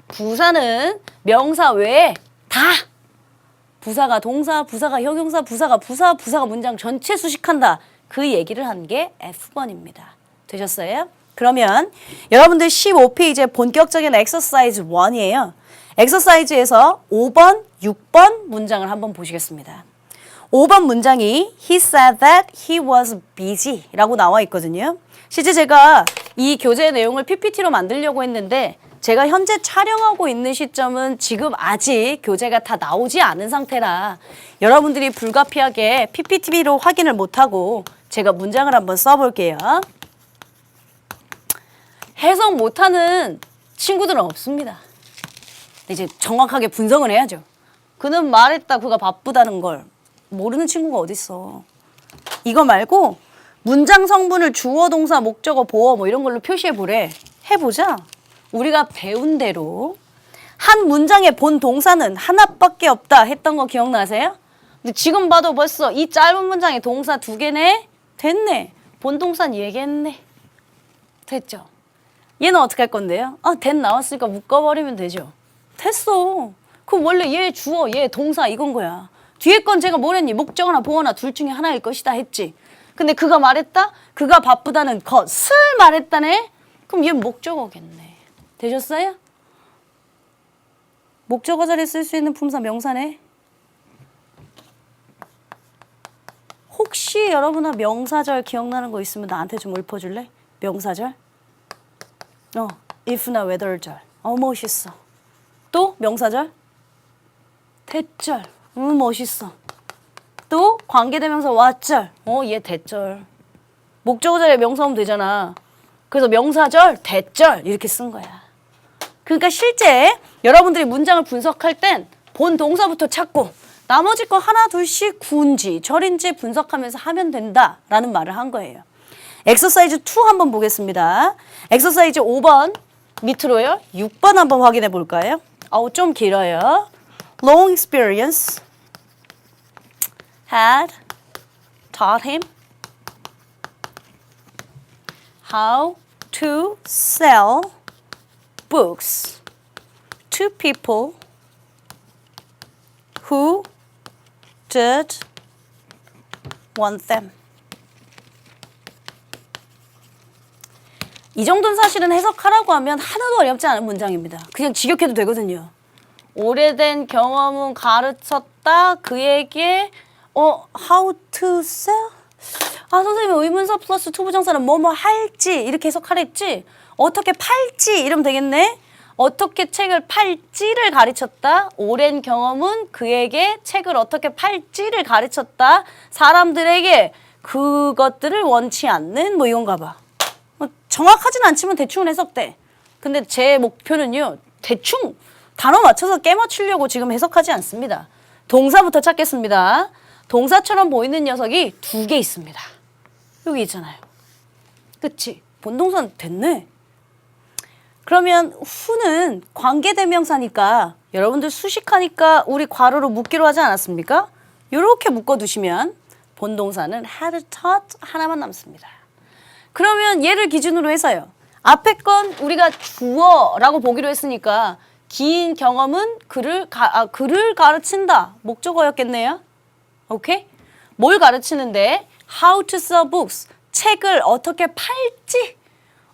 A: 부사는 명사 외에 다 부사가 동사, 부사가 형용사, 부사가 부사, 부사가 문장 전체 수식한다. 그 얘기를 한 게 F1입니다. 되셨어요? 그러면 여러분들 15페이지에 본격적인 엑서사이즈 1이에요. 엑서사이즈에서 5번, 6번 문장을 한번 보시겠습니다. 5번 문장이 He said that he was busy 라고 나와 있거든요. 실제 제가 이 교재 내용을 PPT로 만들려고 했는데 제가 현재 촬영하고 있는 시점은 지금 아직 교재가 다 나오지 않은 상태라 여러분들이 불가피하게 PPT로 확인을 못하고 제가 문장을 한번 써볼게요. 해석 못하는 친구들은 없습니다. 이제 정확하게 분석을 해야죠. 그는 말했다 그가 바쁘다는 걸 모르는 친구가 어딨어. 이거 말고 문장 성분을 주어, 동사, 목적어, 보어 뭐 이런 걸로 표시해 보래. 해보자. 우리가 배운 대로 한 문장의 본 동사는 하나밖에 없다 했던 거 기억나세요? 근데 지금 봐도 벌써 이 짧은 문장에 동사 2개네? 됐네. 본 동사는 얘기했네. 됐죠? 얘는 어떻게 할 건데요? that 나왔으니까 묶어버리면 되죠. 됐어. 그럼 원래 얘 주어, 얘 동사 이건 거야. 뒤에 건 제가 뭘 했니? 목적어나 보어나 둘 중에 하나일 것이다 했지. 근데 그가 말했다? 그가 바쁘다는 것을 말했다네? 그럼 얘 목적어겠네. 되셨어요? 목적어 자리에 쓸 수 있는 품사 명사네. 혹시 여러분아 명사절 기억나는 거 있으면 나한테 좀 읊어줄래? 명사절? if나 whether절. 멋있어. 또 명사절? 대절. 멋있어. 또 관계대명사 왓절. 얘 대절. 목적어 자리에 명사 오면 되잖아. 그래서 명사절, 대절 이렇게 쓴 거야. 그러니까 실제 여러분들이 문장을 분석할 땐 본 동사부터 찾고 나머지 거 하나 둘씩 구인지 절인지 분석하면서 하면 된다라는 말을 한 거예요. 엑서사이즈 2 한번 보겠습니다. 엑서사이즈 5번 밑으로요. 6번 한번 확인해 볼까요? 좀 길어요. Long experience had taught him how to sell books to people who did want them. 이 정도는 사실은 해석하라고 하면 하나도 어렵지 않은 문장입니다. 그냥 직역해도 되거든요. 오래된 경험은 가르쳤다 그에게 how to sell? 선생님 의문사 플러스 투부정사는 뭐뭐 할지 이렇게 해석하랬지? 어떻게 팔지 이러면 되겠네? 어떻게 책을 팔지를 가르쳤다. 오랜 경험은 그에게 책을 어떻게 팔지를 가르쳤다. 사람들에게 그것들을 원치 않는 뭐 이건가 봐. 정확하진 않지만 대충은 해석돼. 근데 제 목표는요. 대충 단어 맞춰서 깨맞추려고 지금 해석하지 않습니다. 동사부터 찾겠습니다. 동사처럼 보이는 녀석이 2개 있습니다. 여기 있잖아요. 그치? 본동사는 됐네. 그러면 who는 관계대명사니까 여러분들 수식하니까 우리 괄호로 묶기로 하지 않았습니까? 이렇게 묶어두시면 본동사는 had taught 하나만 남습니다. 그러면 얘를 기준으로 해서요. 앞에 건 우리가 주어라고 보기로 했으니까 긴 경험은 그를 가르친다. 목적어였겠네요. 오케이? 뭘 가르치는데? How to sell books. 책을 어떻게 팔지?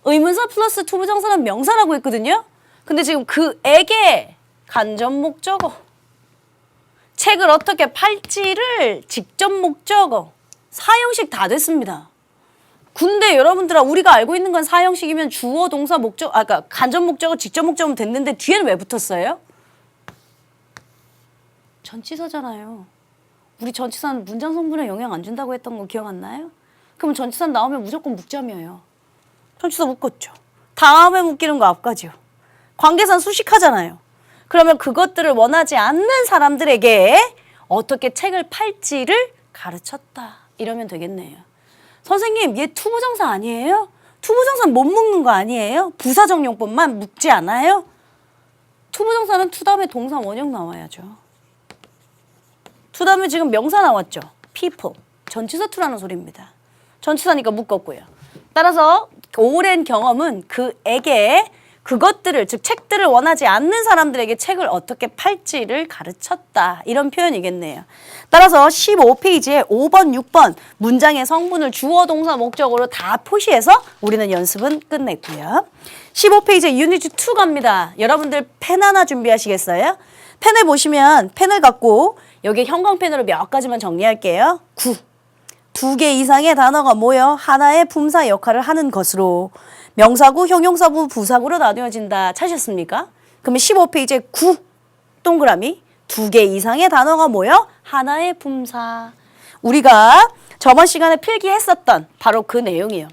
A: 의문사 플러스 투부정사는 명사라고 했거든요. 근데 지금 그에게 간접 목적어. 책을 어떻게 팔지를 직접 목적어. 사형식 다 됐습니다. 근데 여러분들아 우리가 알고 있는 건 사형식이면 주어, 동사, 목적, 그러니까 간접 목적어, 직접 목적어면 됐는데 뒤에는 왜 붙었어요? 전치사잖아요. 우리 전치사는 문장 성분에 영향 안 준다고 했던 거 기억 안 나요? 그럼 전치사 나오면 무조건 묵점이에요. 전치사 묶었죠. 다음에 묶이는 거 앞까지요. 관계사는 수식하잖아요. 그러면 그것들을 원하지 않는 사람들에게 어떻게 책을 팔지를 가르쳤다. 이러면 되겠네요. 선생님, 얘 투부정사 아니에요? 투부정사는 못 묶는 거 아니에요? 부사정용법만 묶지 않아요? 투부정사는 투 다음에 동사 원형 나와야죠. 투 다음에 지금 명사 나왔죠. people. 전치사 투라는 소리입니다. 전치사니까 묶었고요. 따라서 오랜 경험은 그에게 그것들을 즉 책들을 원하지 않는 사람들에게 책을 어떻게 팔지를 가르쳤다. 이런 표현이겠네요. 따라서 15페이지에 5번, 6번 문장의 성분을 주어, 동사, 목적어로 다 표시해서 우리는 연습은 끝냈고요. 15페이지에 유니트 2 갑니다. 여러분들 펜 하나 준비하시겠어요? 펜을 보시면 펜을 갖고 여기 형광펜으로 몇 가지만 정리할게요. 9. 2개 이상의 단어가 모여 하나의 품사 역할을 하는 것으로 명사구, 형용사구, 부사구로 나뉘어진다. 찾으셨습니까? 그러면 15페이지에 9 동그라미 2개 이상의 단어가 모여 하나의 품사. 우리가 저번 시간에 필기했었던 바로 그 내용이에요.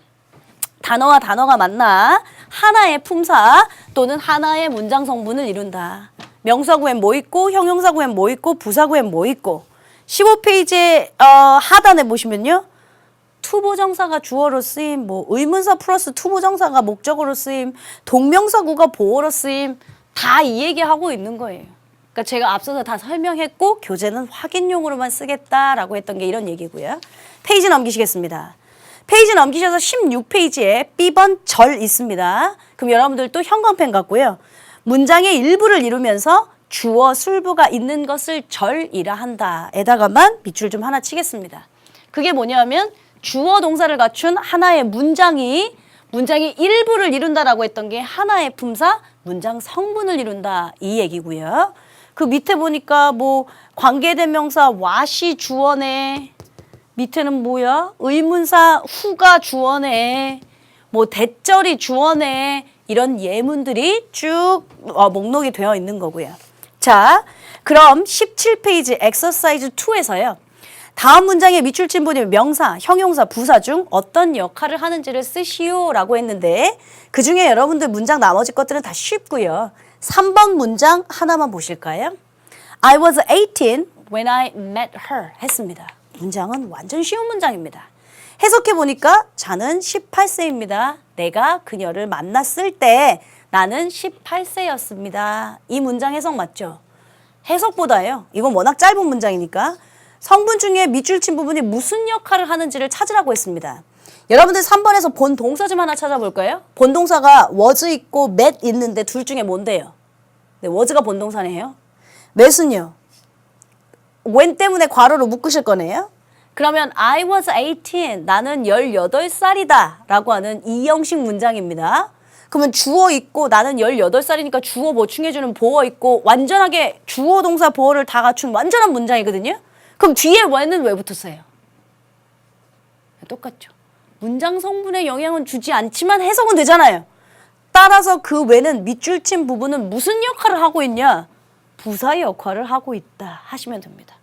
A: 단어와 단어가 만나 하나의 품사 또는 하나의 문장 성분을 이룬다. 명사구엔 뭐 있고 형용사구엔 뭐 있고 부사구엔 뭐 있고 15페이지에 하단에 보시면요. 투부정사가 주어로 쓰임, 뭐 의문사 플러스 투부정사가 목적어로 쓰임, 동명사구가 보어로 쓰임 다 이 얘기하고 있는 거예요. 그러니까 제가 앞서서 다 설명했고 교재는 확인용으로만 쓰겠다라고 했던 게 이런 얘기고요. 페이지 넘기시겠습니다. 페이지 넘기셔서 16페이지에 B번 절 있습니다. 그럼 여러분들 또 형광펜 갖고요. 문장의 일부를 이루면서 주어 술부가 있는 것을 절이라 한다. 에다가만 밑줄 좀 하나 치겠습니다. 그게 뭐냐면 주어 동사를 갖춘 하나의 문장이 일부를 이룬다라고 했던 게 하나의 품사, 문장 성분을 이룬다. 이 얘기고요. 그 밑에 보니까 뭐 관계대명사 what이 주어네. 밑에는 뭐야? 의문사 who가 주어네. 뭐 대절이 주어네. 이런 예문들이 쭉 목록이 되어 있는 거고요. 자, 그럼 17페이지 엑서사이즈 2에서요. 다음 문장의 밑줄 친 부분이 명사, 형용사, 부사 중 어떤 역할을 하는지를 쓰시오라고 했는데 그중에 여러분들 문장 나머지 것들은 다 쉽고요. 3번 문장 하나만 보실까요? I was 18 when I met her 했습니다. 문장은 완전 쉬운 문장입니다. 해석해 보니까 자는 18세입니다. 내가 그녀를 만났을 때 나는 18세였습니다. 이 문장 해석 맞죠? 해석보다요. 이건 워낙 짧은 문장이니까 성분 중에 밑줄 친 부분이 무슨 역할을 하는지를 찾으라고 했습니다. 여러분들 3번에서 본 동사 좀 하나 찾아볼까요? 본 동사가 was 있고 met 있는데 둘 중에 뭔데요? 네, was가 본 동사네요. met은요? when 때문에 괄호로 묶으실 거네요. 그러면 I was 18, 나는 18살이다 라고 하는 이 형식 문장입니다. 그러면 주어 있고 나는 18살이니까 주어 보충해주는 보어 있고 완전하게 주어 동사 보어를 다 갖춘 완전한 문장이거든요. 그럼 뒤에 when은 왜 붙었어요? 똑같죠. 문장 성분에 영향은 주지 않지만 해석은 되잖아요. 따라서 그 when은 밑줄 친 부분은 무슨 역할을 하고 있냐? 부사의 역할을 하고 있다 하시면 됩니다.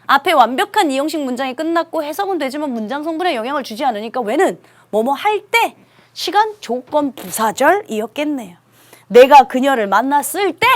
A: 앞에 완벽한 이 형식 문장이 끝났고 해석은 되지만 문장 성분에 영향을 주지 않으니까 when은 뭐뭐 할 때 시간, 조건, 부사절이었겠네요. 내가 그녀를 만났을 때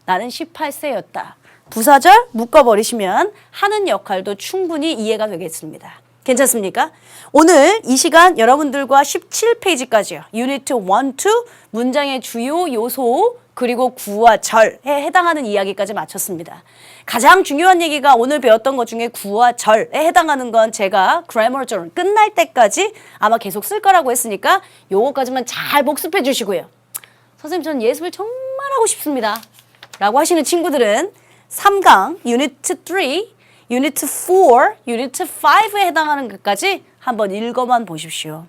A: 나는 18세였다. 부사절 묶어버리시면 하는 역할도 충분히 이해가 되겠습니다. 괜찮습니까? 오늘 이 시간 여러분들과 17페이지까지요. 유니트 1, 2 문장의 주요 요소 그리고 구와 절에 해당하는 이야기까지 마쳤습니다. 가장 중요한 얘기가 오늘 배웠던 것 중에 구와 절에 해당하는 건 제가 그래머 존 끝날 때까지 아마 계속 쓸 거라고 했으니까 요거까지만 잘 복습해 주시고요. 선생님 전 예습을 정말 하고 싶습니다. 라고 하시는 친구들은 3강 유니트 3, 유니트 4, 유니트 5에 해당하는 것까지 한번 읽어만 보십시오.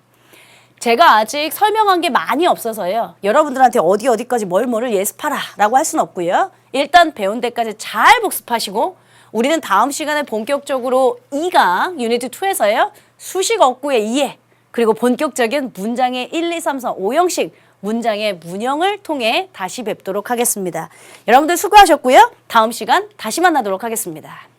A: 제가 아직 설명한 게 많이 없어서요. 여러분들한테 어디까지 뭐를 예습하라 라고 할 수는 없고요. 일단 배운 데까지 잘 복습하시고 우리는 다음 시간에 본격적으로 2강 유니트 2에서요. 수식 어구의 이해 그리고 본격적인 문장의 1, 2, 3, 4, 5형식 문장의 문형을 통해 다시 뵙도록 하겠습니다. 여러분들 수고하셨고요. 다음 시간 다시 만나도록 하겠습니다.